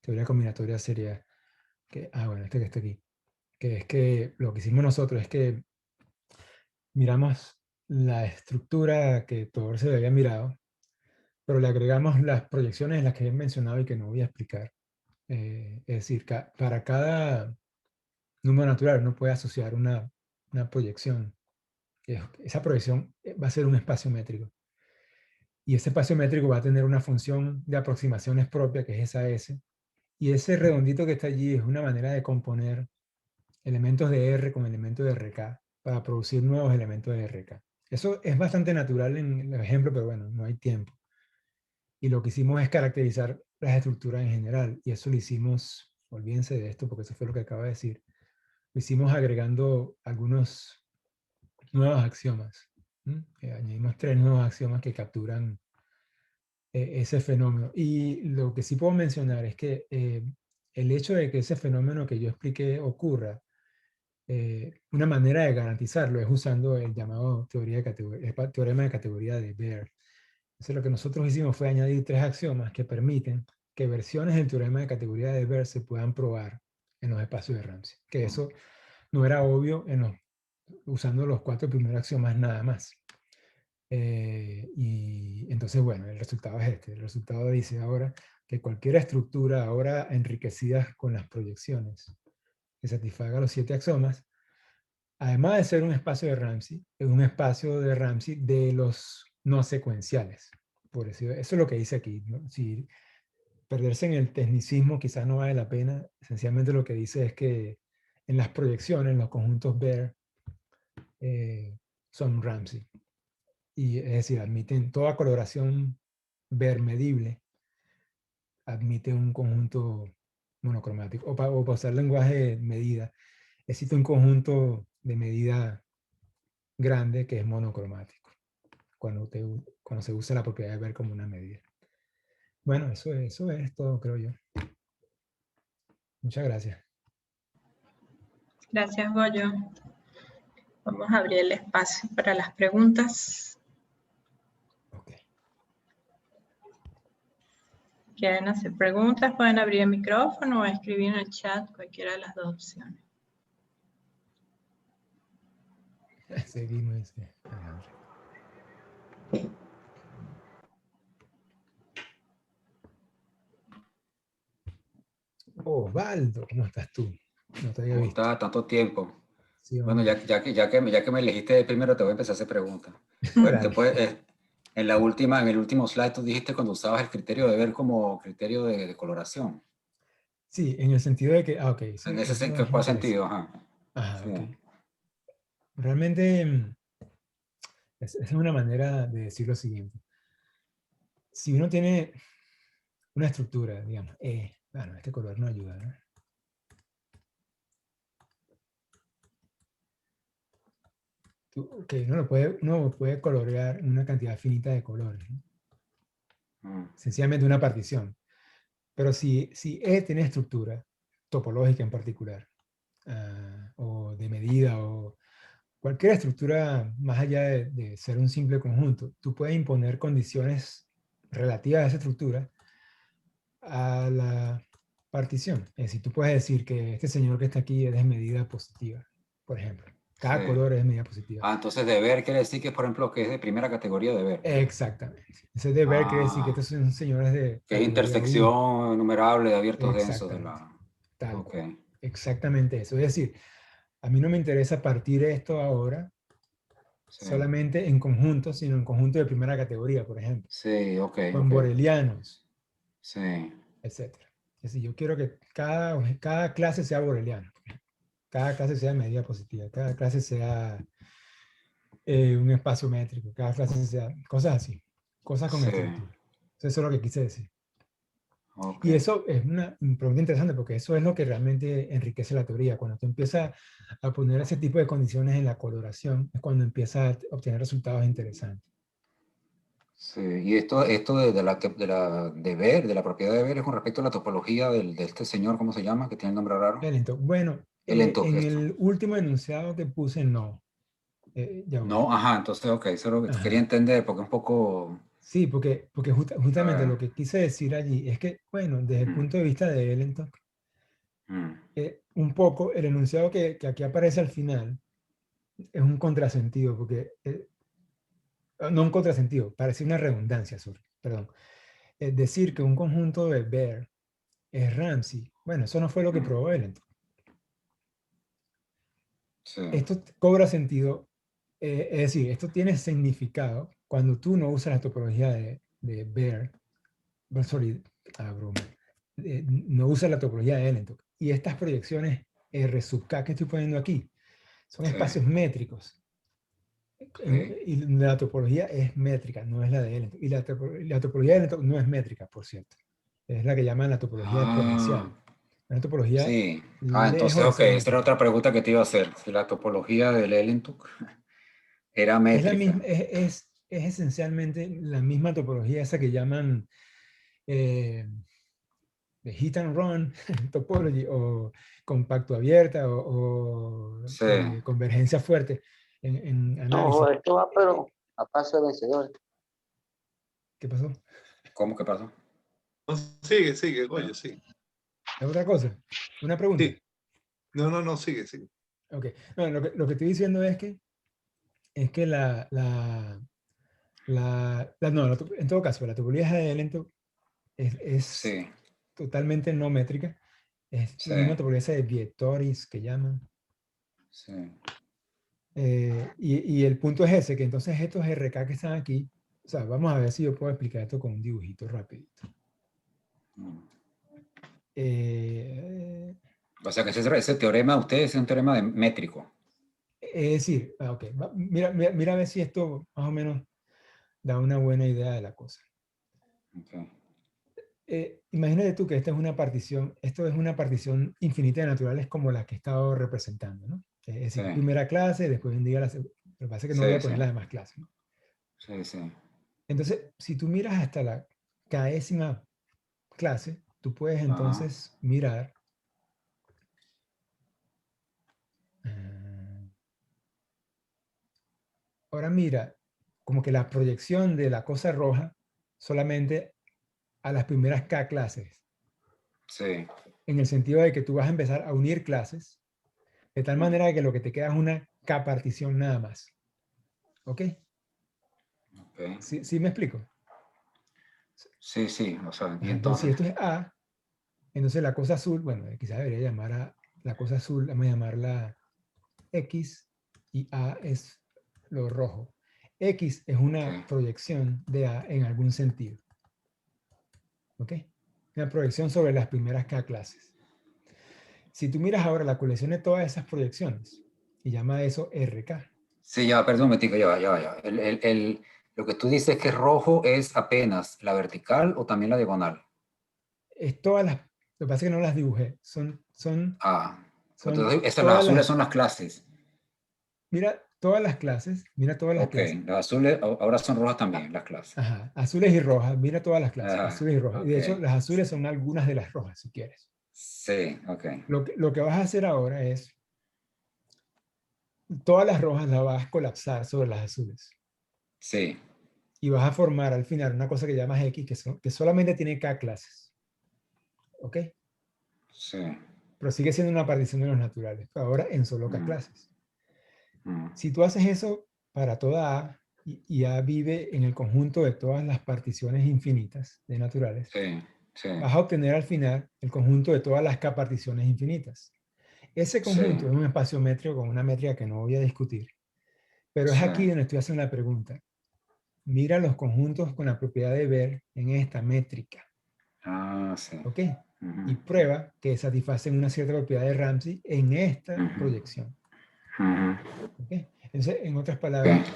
Teoría Combinatoria Serial. Bueno, este que está aquí. Que es que lo que hicimos nosotros es que miramos la estructura que todos se había mirado, pero le agregamos las proyecciones en las que he mencionado y que no voy a explicar. Es decir, para cada número natural uno puede asociar una proyección. Esa proyección va a ser un espacio métrico. Y ese espacio métrico va a tener una función de aproximaciones propia, que es esa S. Y ese redondito que está allí es una manera de componer elementos de R con elementos de RK para producir nuevos elementos de RK. Eso es bastante natural en el ejemplo, pero bueno, no hay tiempo. Y lo que hicimos es caracterizar las estructuras en general. Y eso lo hicimos, olvídense de esto porque eso fue lo que acabo de decir, lo hicimos agregando algunos nuevos axiomas. Añadimos 3 nuevos axiomas que capturan ese fenómeno. Y lo que sí puedo mencionar es que el hecho de que ese fenómeno que yo expliqué ocurra, una manera de garantizarlo es usando el llamado teorema de categoría de Baire. Entonces lo que nosotros hicimos fue añadir 3 axiomas que permiten que versiones del teorema de categoría de Baire se puedan probar en los espacios de Ramsey. Que eso no era obvio usando los 4 primeros axiomas nada más. Y entonces, bueno, el resultado es este. El resultado dice ahora que cualquier estructura ahora enriquecida con las proyecciones que satisfaga los 7 axiomas, además de ser un espacio de Ramsey, es un espacio de Ramsey de los no secuenciales. Por eso es lo que dice aquí, ¿no? Si perderse en el tecnicismo quizás no vale la pena. Esencialmente lo que dice es que en las proyecciones, los conjuntos Baire son Ramsey. Y es decir, admiten toda coloración Baire medible, admite un conjunto monocromático. O para usar lenguaje de medida, existe un conjunto de medida grande que es monocromático, cuando se usa la propiedad de Baire como una medida. Bueno, eso es todo, creo yo. Muchas gracias. Gracias, Goyo. Vamos a abrir el espacio para las preguntas. Ok. Quieren hacer preguntas, pueden abrir el micrófono o escribir en el chat, cualquiera de las 2 opciones. Seguimos, dice Alejandro. Osvaldo, ¿cómo estás tú? No te había ¿Cómo visto. está? Tanto tiempo. Sí, Bueno, hombre. ya que me elegiste de primero, te voy a empezar a hacer preguntas. Órale. Después, en el último slide, tú dijiste cuando usabas el criterio de ver como criterio de coloración. Sí, en el sentido de que, ok. Sí, En ese eso es ¿cuál interesante. sentido? Ajá. Ajá, Sí. ok. Realmente, esa es una manera de decir lo siguiente. Si uno tiene una estructura, digamos, bueno, este color no ayuda, ¿no? Uno puede colorear una cantidad finita de colores, ¿no? Sencillamente una partición. Pero si E tiene estructura, topológica en particular, o de medida, o cualquier estructura más allá de ser un simple conjunto, tú puedes imponer condiciones relativas a esa estructura a la partición. Es decir, tú puedes decir que este señor que está aquí es de medida positiva, por ejemplo. Cada Sí. color es de medida positiva. Entonces de ver quiere decir que, por ejemplo, que es de primera categoría de ver. Exactamente. Ese de ver quiere decir que estos son señores de Que es categoría 1. intersección numerable de abiertos densos. Exactamente. Tal Ok. cual. Exactamente eso. Es decir, a mí no me interesa partir esto ahora Sí. solamente en conjunto, sino en conjunto de primera categoría, por ejemplo. Sí, ok. O en borelianos, Sí. etc. Es decir, yo quiero que cada clase sea boreliana. Cada clase sea de medida positiva. Cada clase sea un espacio métrico. Cada clase sea cosas así. Cosas con Sí. estructura. Eso es lo que quise decir. Ok. Y eso es una pregunta interesante porque eso es lo que realmente enriquece la teoría. Cuando tú empiezas a poner ese tipo de condiciones en la coloración, es cuando empiezas a obtener resultados interesantes. Sí, y esto de la propiedad de ver es con respecto a la topología de este señor, ¿cómo se llama? Que tiene el nombre raro. Bueno, en el último enunciado que puse, no. Ya voy. No, ajá, entonces, ok, eso es lo que quería entender, porque un poco... Sí, porque justamente lo que quise decir allí es que, bueno, desde el punto de vista de Ellentok, un poco el enunciado que aquí aparece al final es un contrasentido, porque, no un contrasentido, parece una redundancia, perdón. Decir que un conjunto de Baire es Ramsey, bueno, eso no fue lo que probó Ellentok. Sí. Esto cobra sentido, es decir, esto tiene significado cuando tú no usas la topología de Baire, no usas la topología de Ellentok. Y estas proyecciones R sub K que estoy poniendo aquí son espacios métricos. Y la topología es métrica, no es la de Ellentok. Y la topología de Ellentok no es métrica, por cierto. Es la que llaman la topología exponencial. Una topología Sí. lejos Entonces, de ok, ser esa métrica. era otra pregunta que te iba a hacer. Si la topología del Ellentok era métrica. Es es esencialmente la misma topología esa que llaman de hit and run topology, o compacto abierta, o Sí. convergencia fuerte en análisis. No, esto va, pero a paso de vencedores. ¿Qué pasó? ¿Cómo que pasó? No, sigue, oye, sigue. ¿Es otra cosa? ¿Una pregunta? Sí. No, sigue. Ok. No, lo que estoy diciendo es que en todo caso, la topología de Elento es Sí, totalmente no métrica. Es sí, la misma topología de Vietoris que llaman. sí. Y el punto es ese, que entonces estos RK que están aquí, o sea, vamos a ver si yo puedo explicar esto con un dibujito rapidito. Mm. O O sea que ese teorema de ustedes es un teorema métrico. es decir, ok, mira a ver si esto más o menos da una buena idea de la cosa. Okay. Imagínate tú que esta es una partición, esto es una partición infinita de naturales como la que he estado representando, ¿no? Es decir, Sí. primera clase, después vendría la segunda. Lo que pasa es que no voy a poner las demás clases, ¿no? Sí. Entonces, si tú miras hasta la késima clase, tú puedes entonces mirar. Ahora mira, como que la proyección de la cosa roja solamente a las primeras K clases. Sí. En el sentido de que tú vas a empezar a unir clases, de tal manera que lo que te queda es una K partición nada más. ¿Ok? Okay. ¿Sí me explico? Sí, o sea, y Entonces, si entonces. esto es A, entonces la cosa azul, bueno, quizás debería llamar a la cosa azul, vamos a llamarla X, y A es lo rojo. X es una Okay. proyección de A en algún sentido. ¿Ok? Una proyección sobre las primeras K clases. Si tú miras ahora la colección de todas esas proyecciones, y llama eso RK. Sí, ya, perdón un momentico, ya va. Lo que tú dices que rojo es apenas la vertical o también la diagonal. Es todas las, lo que pasa es que no las dibujé, son Entonces, las todas azules las, son las clases. mira todas las clases, Ok, las azules ahora son rojas también, las clases. Ajá, azules y rojas, mira todas las clases, Ajá, azules y rojas. Y de hecho, ok. las azules son algunas de las rojas, si quieres. Sí, ok. Lo que vas a hacer ahora es, todas las rojas las vas a colapsar sobre las azules. Sí, Y vas a formar al final una cosa que llamas X, que solamente tiene K clases. ¿Ok? sí. Pero sigue siendo una partición de los naturales, pero ahora en solo K clases. Si tú haces eso para toda A, y A vive en el conjunto de todas las particiones infinitas de naturales, Sí. vas a obtener al final el conjunto de todas las K particiones infinitas. Ese conjunto es un espacio métrico con una métrica que no voy a discutir, pero es aquí donde estoy haciendo la pregunta. Mira los conjuntos con la propiedad de ver en esta métrica. Sí. ¿Ok? Y prueba que satisfacen una cierta propiedad de Ramsey en esta proyección. ¿Ok? Entonces, en otras palabras,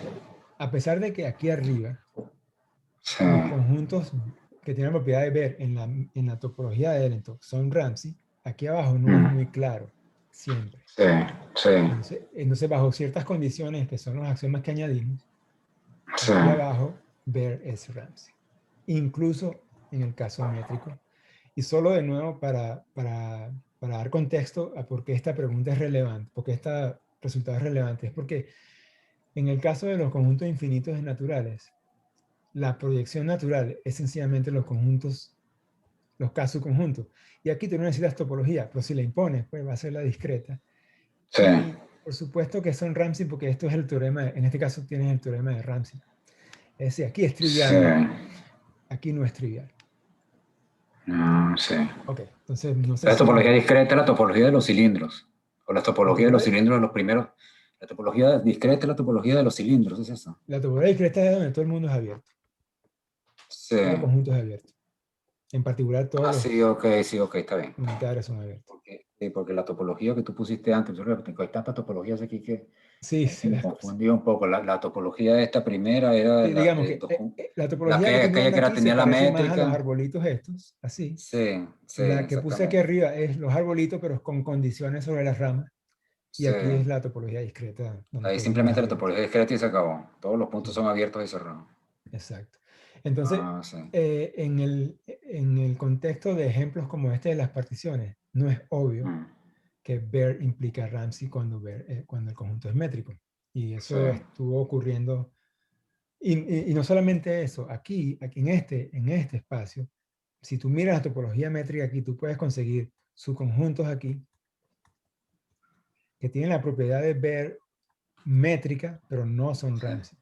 a pesar de que aquí arriba los conjuntos que tienen la propiedad de ver en la topología de Elento son Ramsey, aquí abajo no es muy claro, siempre. Sí. Entonces, bajo ciertas condiciones, que son los axiomas que añadimos, aquí abajo, ver es Ramsey. Incluso en el caso métrico. Y solo de nuevo para dar contexto a por qué esta pregunta es relevante, por qué este resultado es relevante, es porque en el caso de los conjuntos infinitos naturales, la proyección natural es sencillamente los conjuntos, los K subconjuntos. Y aquí tú no necesitas topología, pero si la impones, pues va a ser la discreta. Sí. Y por supuesto que son Ramsey, porque esto es el teorema, en este caso tienes el teorema de Ramsey. Es decir, aquí es trivial, aquí no es trivial. Sí. Ok, entonces no sé La si... topología discreta es la topología de los cilindros. O la topología de los topología- cilindros de los primeros. La topología discreta es la topología de los cilindros, ¿es eso? La topología discreta es donde todo el mundo es abierto. Sí. Todo conjunto es abierto. En particular, todos los Sí, ok, está bien. unitarios son abiertos. Porque la topología que tú pusiste antes, hay tantas topologías aquí que Sí, me confundí un poco. La topología de esta primera era digamos que la topología que estoy aquella mirando que aquí se tenía la parece más a los métrica. arbolitos estos, así. Sí, La que puse aquí exactamente. arriba es los arbolitos, pero con condiciones sobre las ramas. Y aquí Sí. es la topología discreta. donde Ahí todos simplemente son la topología discreta y se acabó. Todos los puntos son abiertos y cerrados. Exacto. Entonces, Ah, sí. en el contexto de ejemplos como este de las particiones, no es obvio Mm, que Baire implica Ramsey cuando el conjunto es métrico. Y eso sí. estuvo ocurriendo. Y no solamente eso, aquí en este espacio, si tú miras la topología métrica aquí, tú puedes conseguir subconjuntos aquí que tienen la propiedad de Baire métrica, pero no son Ramsey.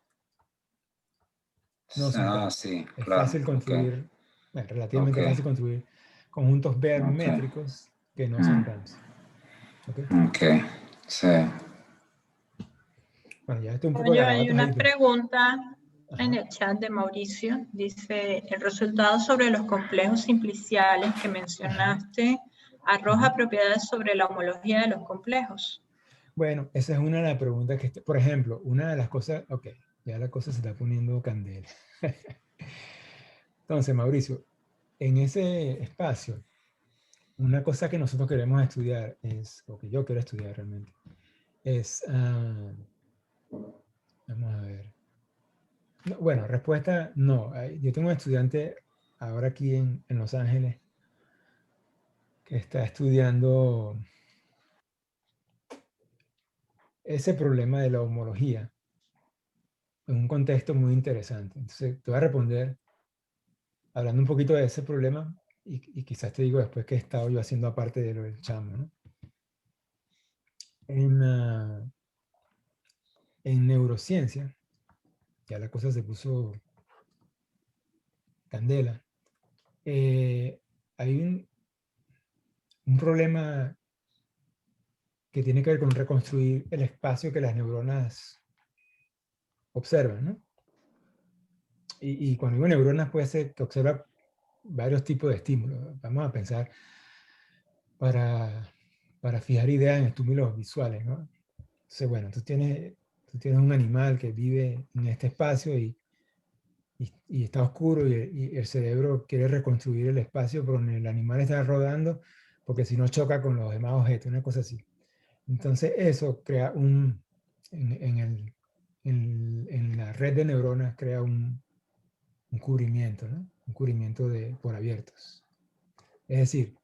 No son Ah, Ramsey. sí, Es claro. fácil Ok, construir, bueno, relativamente ok, fácil construir conjuntos Baire ok. métricos que no son Mm, Ramsey. ¿Ok? ok, sí. Bueno, ya estoy un poco de Oye, hay garabatos ahí, una pero... pregunta en Ajá. el chat de Mauricio. Dice, el resultado sobre los complejos simpliciales que mencionaste arroja Ujú. propiedades sobre la homología de los complejos. Bueno, esa es una de las preguntas que, por ejemplo, una de las cosas, ok, ya la cosa se está poniendo candela. Entonces, Mauricio, en ese espacio, una cosa que nosotros queremos estudiar es, o que yo quiero estudiar realmente, es, vamos a ver. No, bueno, respuesta, no. Yo tengo un estudiante ahora aquí en Los Ángeles que está estudiando ese problema de la homología en un contexto muy interesante. Entonces, te voy a responder hablando un poquito de ese problema y quizás te digo después qué he estado yo haciendo aparte de lo del chamo, ¿no? En neurociencia, ya la cosa se puso candela, hay un problema que tiene que ver con reconstruir el espacio que las neuronas observan, ¿no? Y cuando digo neuronas puede ser que observa varios tipos de estímulos. Vamos a pensar para fijar ideas en estímulos visuales, ¿no? Entonces, bueno, tú tienes un animal que vive en este espacio y está oscuro y el cerebro quiere reconstruir el espacio por donde el animal está rodando porque si no choca con los demás objetos, una cosa así. Entonces eso crea en la red de neuronas crea un cubrimiento, ¿no? Un cubrimiento por abiertos. Es decir,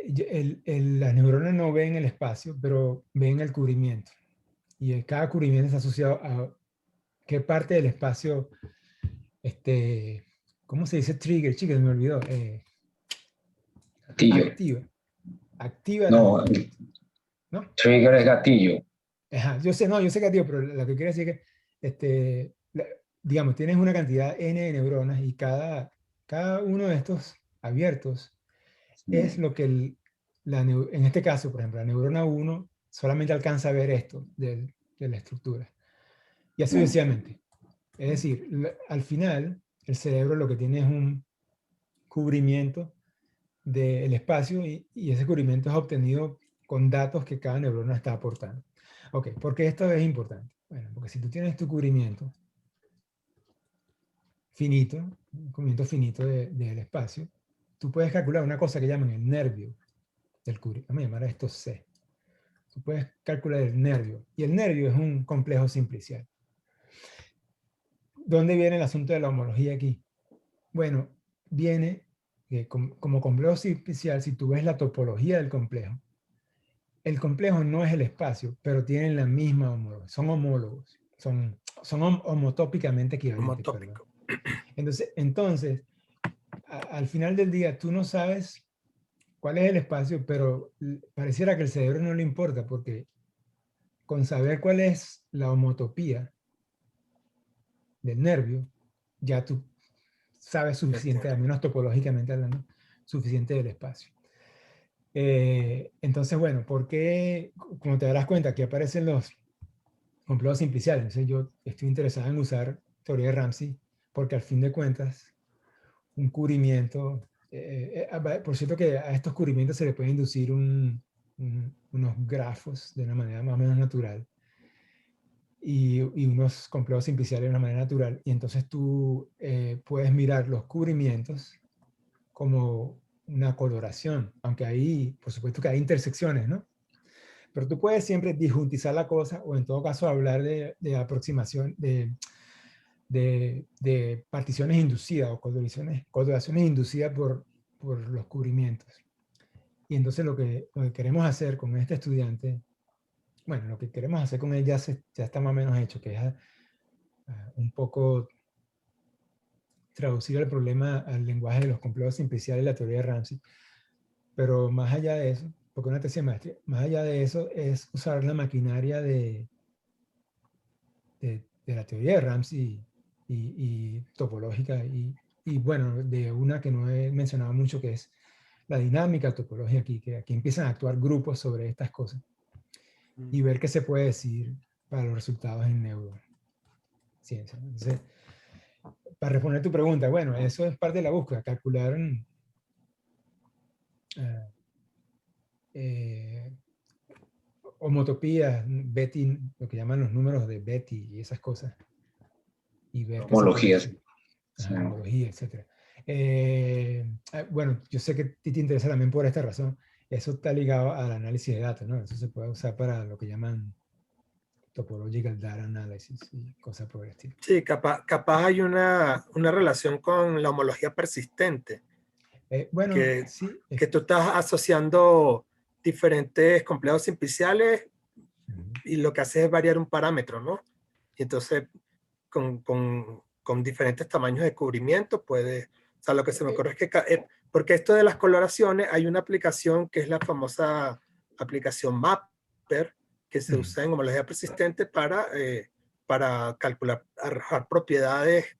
las neuronas no ven el espacio, pero ven el cubrimiento. Y cada cubrimiento está asociado a qué parte del espacio, ¿cómo se dice trigger? Chicas, me olvidó. Gatillo. Activa las No, neuronas, ¿no? trigger es gatillo. Ajá, yo sé que activa, pero lo que quiero decir es que, digamos, tienes una cantidad n de neuronas y cada uno de estos abiertos es lo que en este caso, por ejemplo, la neurona 1 solamente alcanza a ver esto de la estructura. Y así sucesivamente. Es decir, al final, el cerebro lo que tiene es un cubrimiento del espacio y ese cubrimiento es obtenido con datos que cada neurona está aportando. Ok, ¿por qué esto es importante? Bueno, porque si tú tienes tu cubrimiento finito, un cubrimiento finito del espacio, tú puedes calcular una cosa que llaman el nervio del cubrimiento. Vamos a llamar a esto C. Tú puedes calcular el nervio. Y el nervio es un complejo simplicial. ¿Dónde viene el asunto de la homología aquí? Bueno, viene que como complejo simplicial, si tú ves la topología del complejo, el complejo no es el espacio, pero tienen la misma homología. Son homólogos. Son homotópicamente equivalentes. Homotópico. Entonces al final del día, tú no sabes cuál es el espacio, pero pareciera que el cerebro no le importa, porque con saber cuál es la homotopía del nervio, ya tú sabes suficiente, al menos topológicamente hablando, suficiente del espacio. Entonces, bueno, ¿por qué? Como te darás cuenta, aquí aparecen los complejos simpliciales. Entonces, yo estoy interesado en usar teoría de Ramsey, porque al fin de cuentas, un cubrimiento, por cierto que a estos cubrimientos se le puede inducir unos grafos de una manera más o menos natural y unos complejos simpliciales de una manera natural, y entonces tú puedes mirar los cubrimientos como una coloración, aunque ahí, por supuesto que hay intersecciones, ¿no? Pero tú puedes siempre disjuntizar la cosa o en todo caso hablar de aproximación, de particiones inducidas o coloraciones inducidas por los cubrimientos. Y entonces lo que queremos hacer con este estudiante, bueno, lo que queremos hacer con él ya está más o menos hecho, que es un poco traducir el problema al lenguaje de los complejos simpliciales de la teoría de Ramsey. Pero más allá de eso, porque una tesis de maestría, más allá de eso es usar la maquinaria de la teoría de Ramsey y topológica y bueno, de una que no he mencionado mucho, que es la dinámica topológica aquí, que aquí empiezan a actuar grupos sobre estas cosas y ver qué se puede decir para los resultados en neurociencia. Entonces, para responder tu pregunta, bueno, eso es parte de la búsqueda, calcular homotopías, Betty, lo que llaman los números de Betty y esas cosas. Y ver Homologías. Homología, etc. Bueno, yo sé que a ti te interesa también por esta razón. Eso está ligado al análisis de datos, ¿no? Eso se puede usar para lo que llaman topological data analysis y cosas por el estilo. Sí, capaz hay una relación con la homología persistente. Bueno, sí. Que tú estás asociando diferentes complejos simpliciales y lo que haces es variar un parámetro, ¿no? Y entonces con diferentes tamaños de cubrimiento puede... O sea, lo que se me ocurre es que... porque esto de las coloraciones, hay una aplicación que es la famosa aplicación Mapper, que se usa en homología persistente para calcular, arrojar propiedades,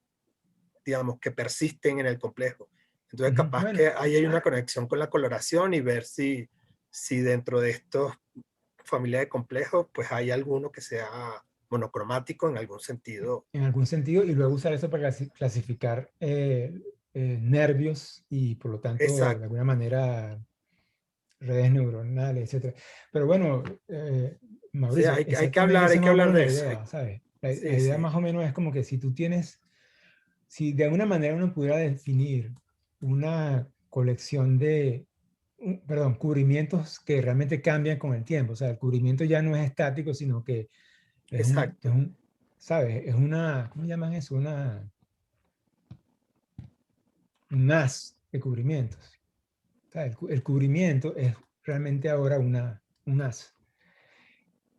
digamos, que persisten en el complejo. Entonces, capaz que ahí hay una conexión con la coloración y ver si dentro de estos familias de complejos, pues hay alguno que sea monocromático en algún sentido. En algún sentido, y luego usar eso para clasificar nervios y, por lo tanto, exacto, de alguna manera, redes neuronales, etc. Pero bueno, Mauricio, sí, hay que hablar de eso. Idea, ¿sabes? La idea más o menos es como que si tú tienes, si de alguna manera uno pudiera definir una colección de, cubrimientos que realmente cambian con el tiempo. O sea, el cubrimiento ya no es estático, sino que es ¿sabes? Es una, ¿cómo llaman eso? Un haz de cubrimientos. O sea, el cubrimiento es realmente ahora un haz.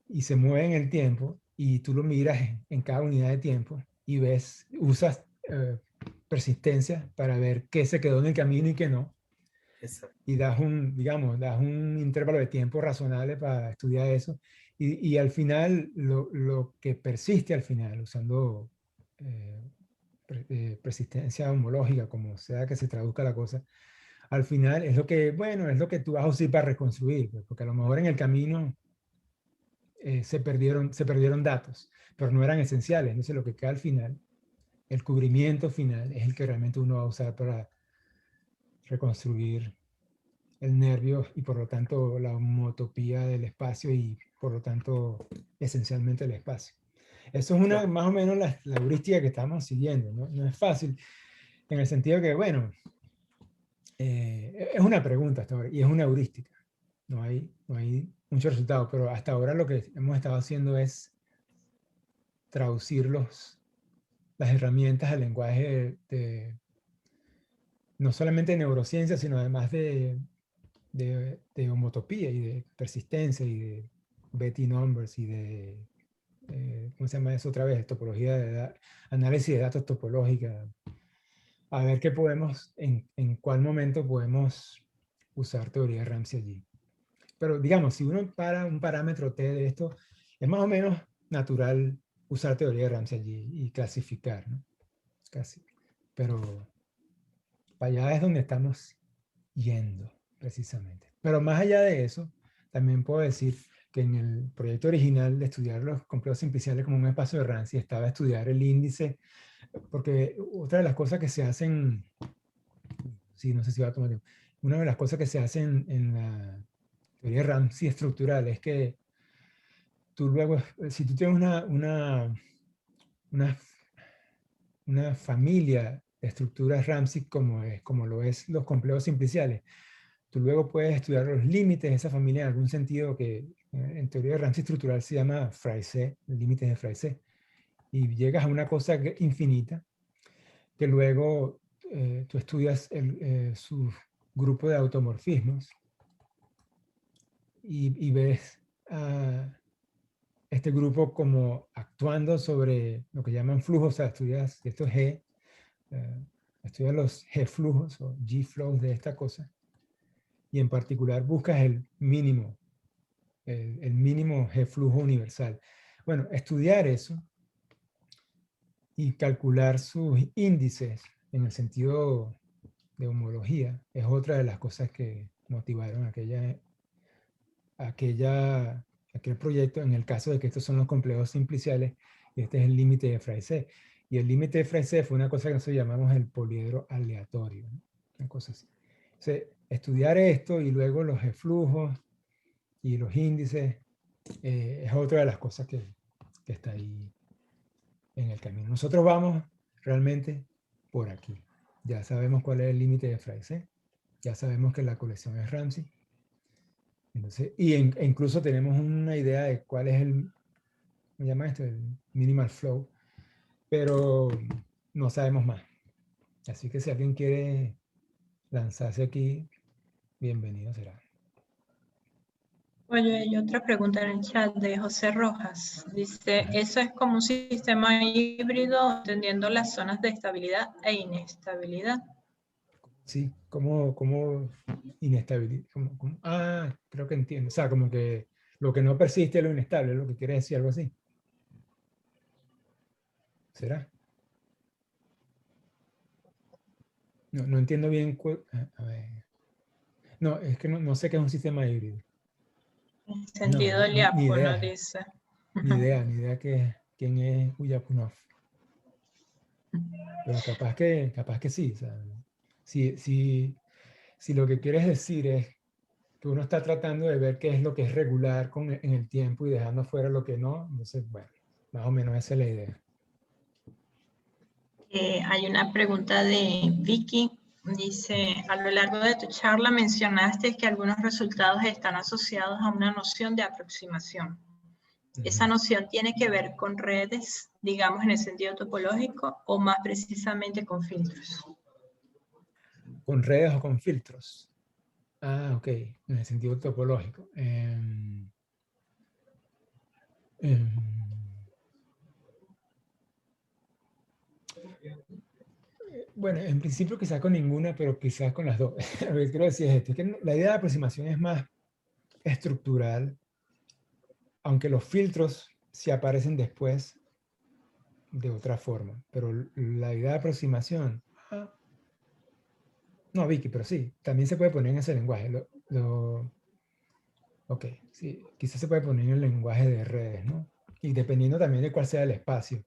Y se mueve en el tiempo y tú lo miras en cada unidad de tiempo y usas persistencia para ver qué se quedó en el camino y qué no. Exacto. Y das un intervalo de tiempo razonable para estudiar eso. Y al final, lo que persiste al final, usando persistencia homológica, como sea que se traduzca la cosa, al final es lo que, bueno, es lo que tú vas a usar para reconstruir, pues, porque a lo mejor en el camino se perdieron datos, pero no eran esenciales. Entonces lo que queda al final, el cubrimiento final, es el que realmente uno va a usar para reconstruir el nervio y por lo tanto la homotopía del espacio y por lo tanto esencialmente el espacio. Eso es más o menos la heurística que estamos siguiendo, ¿no? No es fácil en el sentido que, bueno, es una pregunta hasta ahora y es una heurística. No hay mucho resultado, pero hasta ahora lo que hemos estado haciendo es traducir las herramientas al lenguaje no solamente de neurociencia, sino además de homotopía y de persistencia y de Betty numbers y de, ¿cómo se llama eso otra vez? Topología análisis de datos topológica. A ver qué podemos, en cuál momento podemos usar teoría de Ramsey allí. Pero digamos, si uno para un parámetro T de esto, es más o menos natural usar teoría de Ramsey allí y clasificar, ¿no? Casi. Pero para allá es donde estamos yendo, precisamente. Pero más allá de eso, también puedo decir que en el proyecto original de estudiar los complejos simpliciales como un espacio de Ramsey estaba estudiar el índice, porque otra de las cosas que se hacen, sí, no sé si va a tomar tiempo, una de las cosas que se hacen en la teoría de Ramsey estructural es que tú luego, si tú tienes una familia de estructuras Ramsey como lo es los complejos simpliciales, tú luego puedes estudiar los límites de esa familia en algún sentido que en teoría de Ramsey estructural se llama Fraisé, límites de Fraisé, y llegas a una cosa infinita que luego tú estudias su grupo de automorfismos y ves a este grupo como actuando sobre lo que llaman flujos, o sea, estudias estos G, estudias los G flujos o G flows de esta cosa, y en particular buscas el mínimo G flujo universal. Bueno, estudiar eso y calcular sus índices en el sentido de homología es otra de las cosas que motivaron aquel proyecto, en el caso de que estos son los complejos simpliciales y este es el límite de Fraisé. Y el límite de Fraisé fue una cosa que nosotros llamamos el poliedro aleatorio, ¿no? Una cosa así. Entonces, estudiar esto y luego los flujos y los índices es otra de las cosas que está ahí en el camino. Nosotros vamos realmente por aquí. Ya sabemos cuál es el límite de Fraisé, ya sabemos que la colección es Ramsey. Entonces, e incluso tenemos una idea de cuál es ¿cómo se llama esto? El minimal flow, pero no sabemos más. Así que si alguien quiere lanzarse aquí, bienvenido será. Oye, hay otra pregunta en el chat de José Rojas. Dice, ¿eso es como un sistema híbrido entendiendo las zonas de estabilidad e inestabilidad? Sí, como inestabilidad. Creo que entiendo. O sea, como que lo que no persiste es lo inestable, es lo que quiere decir, algo así. ¿Será? No entiendo bien. A ver. No, es que no sé qué es un sistema híbrido. En sentido ni idea. dice. Ni idea quién es Uyapunov. Pero capaz que sí. O sea, si lo que quieres decir es que uno está tratando de ver qué es lo que es regular en el tiempo y dejando afuera lo que no, entonces, bueno, más o menos esa es la idea. Hay una pregunta de Vicky. Dice, a lo largo de tu charla mencionaste que algunos resultados están asociados a una noción de aproximación. ¿Esa noción tiene que ver con redes, digamos en el sentido topológico, o más precisamente con filtros? ¿Con redes o con filtros? Ok, en el sentido topológico. Bueno, en principio quizás con ninguna, pero quizás con las dos. Lo que quiero decir es esto, que la idea de aproximación es más estructural, aunque los filtros sí aparecen después de otra forma. Pero la idea de aproximación... No, Vicky, pero sí, también se puede poner en ese lenguaje. Ok, sí, quizás se puede poner en el lenguaje de redes, ¿no? Y dependiendo también de cuál sea el espacio.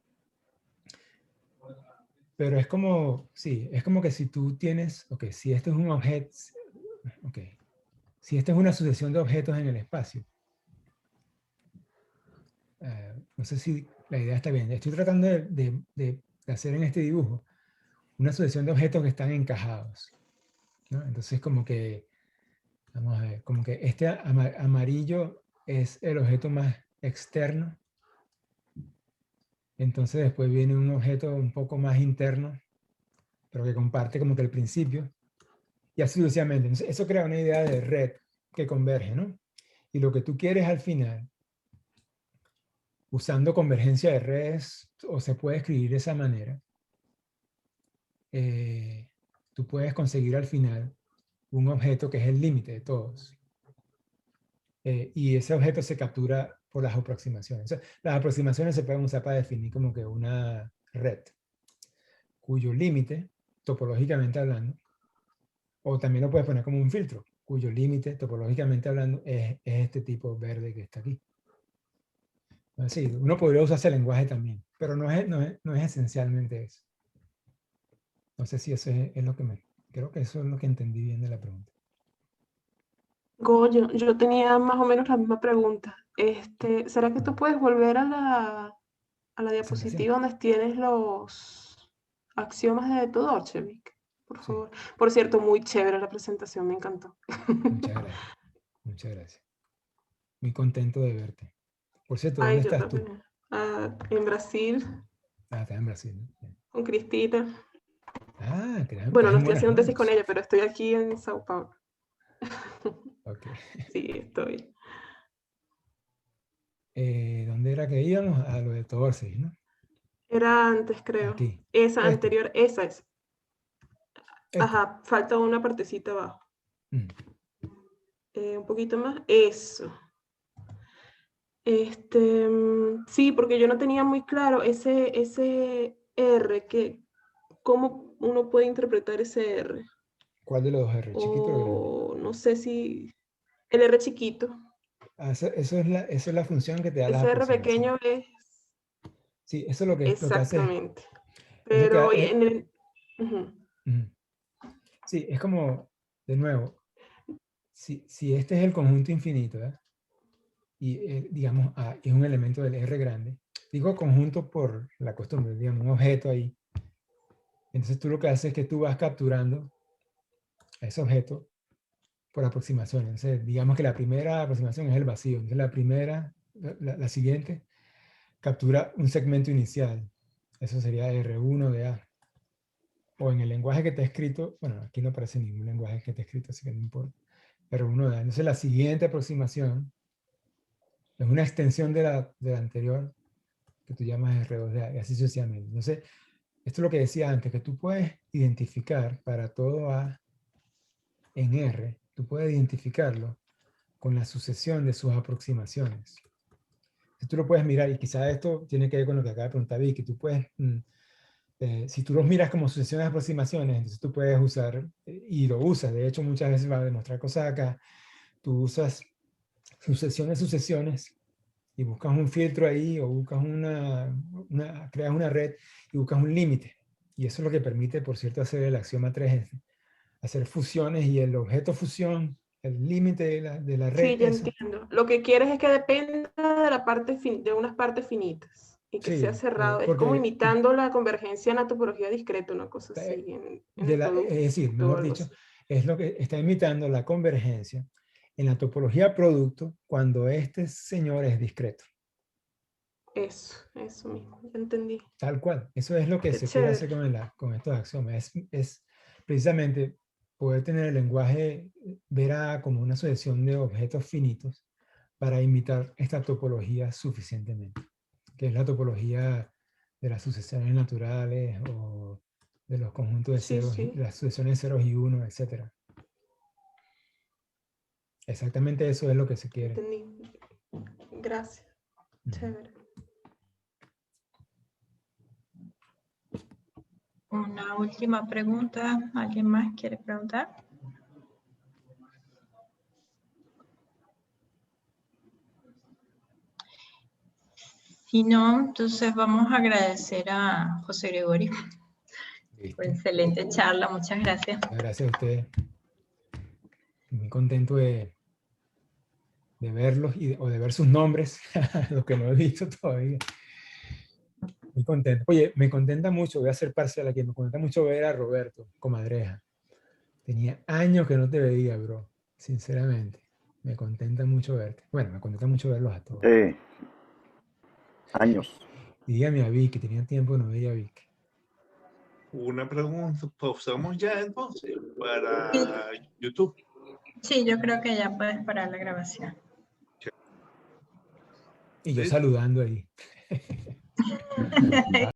Pero es como, sí, es como que si tú tienes, ok, si esto es un objeto, ok, si esto es una sucesión de objetos en el espacio, no sé si la idea está bien. Estoy tratando de hacer en este dibujo una sucesión de objetos que están encajados, ¿no? Entonces como que, vamos a ver, como que este amarillo es el objeto más externo. Entonces después viene un objeto un poco más interno, pero que comparte como que el principio. Y así sucesivamente. Entonces eso crea una idea de red que converge, ¿no? Y lo que tú quieres al final, usando convergencia de redes, o se puede escribir de esa manera, tú puedes conseguir al final un objeto que es el límite de todos. Y ese objeto se captura por las aproximaciones. O sea, las aproximaciones se pueden usar para definir como que una red, cuyo límite, topológicamente hablando, o también lo puedes poner como un filtro, cuyo límite, topológicamente hablando, es este tipo verde que está aquí. Sí, uno podría usar ese lenguaje también, pero no es esencialmente eso. No sé si eso es lo que creo que eso es lo que entendí bien de la pregunta. Goyo, yo tenía más o menos la misma pregunta. ¿Será que tú puedes volver a la diapositiva donde tienes los axiomas de Tudorcevik? por Sí. favor. Por cierto, muy chévere la presentación, me encantó. Muchas gracias. Muchas gracias. Muy contento de verte. Por cierto, Ay, ¿dónde yo estás tú? también. En Brasil, Estás en Brasil, ¿no? con Cristina. Estás Bueno, no en estoy buenas haciendo tesis con manos. ella, pero estoy aquí en Sao Paulo. Ok. Sí, estoy. ¿Dónde era que íbamos? A lo de Torces, ¿no? Era antes, creo. Aquí. Esa Este. anterior, esa es. Este. Ajá, falta una partecita abajo. Mm. Un poquito más. Eso. Sí, porque yo no tenía muy claro ese R, cómo uno puede interpretar ese R. ¿Cuál de los dos R? ¿Chiquito o grande? O no sé si el R chiquito. Eso es la función que te da las Ese R aproximaciones. pequeño es Sí, eso es lo que hace. exactamente. Es lo que Pero en el... Ujú. Sí, es como, de nuevo, si este es el conjunto infinito, ¿eh? Y digamos A es un elemento del R grande, digo conjunto por la costumbre, digamos, un objeto ahí. Entonces tú lo que haces es que tú vas capturando a ese objeto por aproximación. Entonces, digamos que la primera aproximación es el vacío. Entonces la siguiente, captura un segmento inicial. Eso sería R1 de A. O en el lenguaje que te he escrito, bueno, aquí no aparece ningún lenguaje que te he escrito, así que no importa. R1 de A. Entonces la siguiente aproximación es una extensión de la anterior que tú llamas R2 de A, y así sucesivamente. Entonces, esto es lo que decía antes, que tú puedes identificar para todo A en R, tú puedes identificarlo con la sucesión de sus aproximaciones. Entonces, tú lo puedes mirar, y quizás esto tiene que ver con lo que acaba de preguntar Vicky, tú puedes, si tú los miras como sucesiones de aproximaciones, entonces tú puedes usar, y lo usas, de hecho muchas veces va a demostrar cosas acá, tú usas sucesiones, y buscas un filtro ahí, o buscas creas una red, y buscas un límite. Y eso es lo que permite, por cierto, hacer el axioma 3, hacer fusiones, y el objeto fusión, el límite de la red, Sí, ya esa. entiendo. Lo que quieres es que dependa de la parte de unas partes finitas y que sea Sí, cerrado. Es como porque imitando la convergencia en la topología discreta, una cosa así, en el producto. es decir, o mejor algo dicho, así. es lo que está imitando la convergencia en la topología producto cuando este señor es discreto. Eso mismo, ya entendí. Tal cual. Eso es lo que Qué se quiere chévere. hacer con estos axiomas. Es precisamente poder tener el lenguaje, ver A como una sucesión de objetos finitos para imitar esta topología suficientemente, que es la topología de las sucesiones naturales o de los conjuntos de Sí, ceros, sí, las sucesiones de ceros y uno, etc. Exactamente eso es lo que se quiere. entendí. Gracias. Chévere. Una última pregunta. ¿Alguien más quiere preguntar? Si no, entonces vamos a agradecer a José Gregorio por excelente charla. Muchas gracias. Gracias a ustedes. Muy contento de verlos o de ver sus nombres, los que no he visto todavía. Muy contento. Oye, me contenta mucho, voy a ser parcial aquí, me contenta mucho ver a Roberto Comadreja. Tenía años que no te veía, bro, sinceramente. Me contenta mucho verte. Bueno, me contenta mucho verlos a todos. Años. Y dígame a Vicky, tenía tiempo que no veía a Vicky. Una pregunta, pausamos ya entonces para YouTube. Sí, yo creo que ya puedes parar la grabación. Y yo saludando ahí.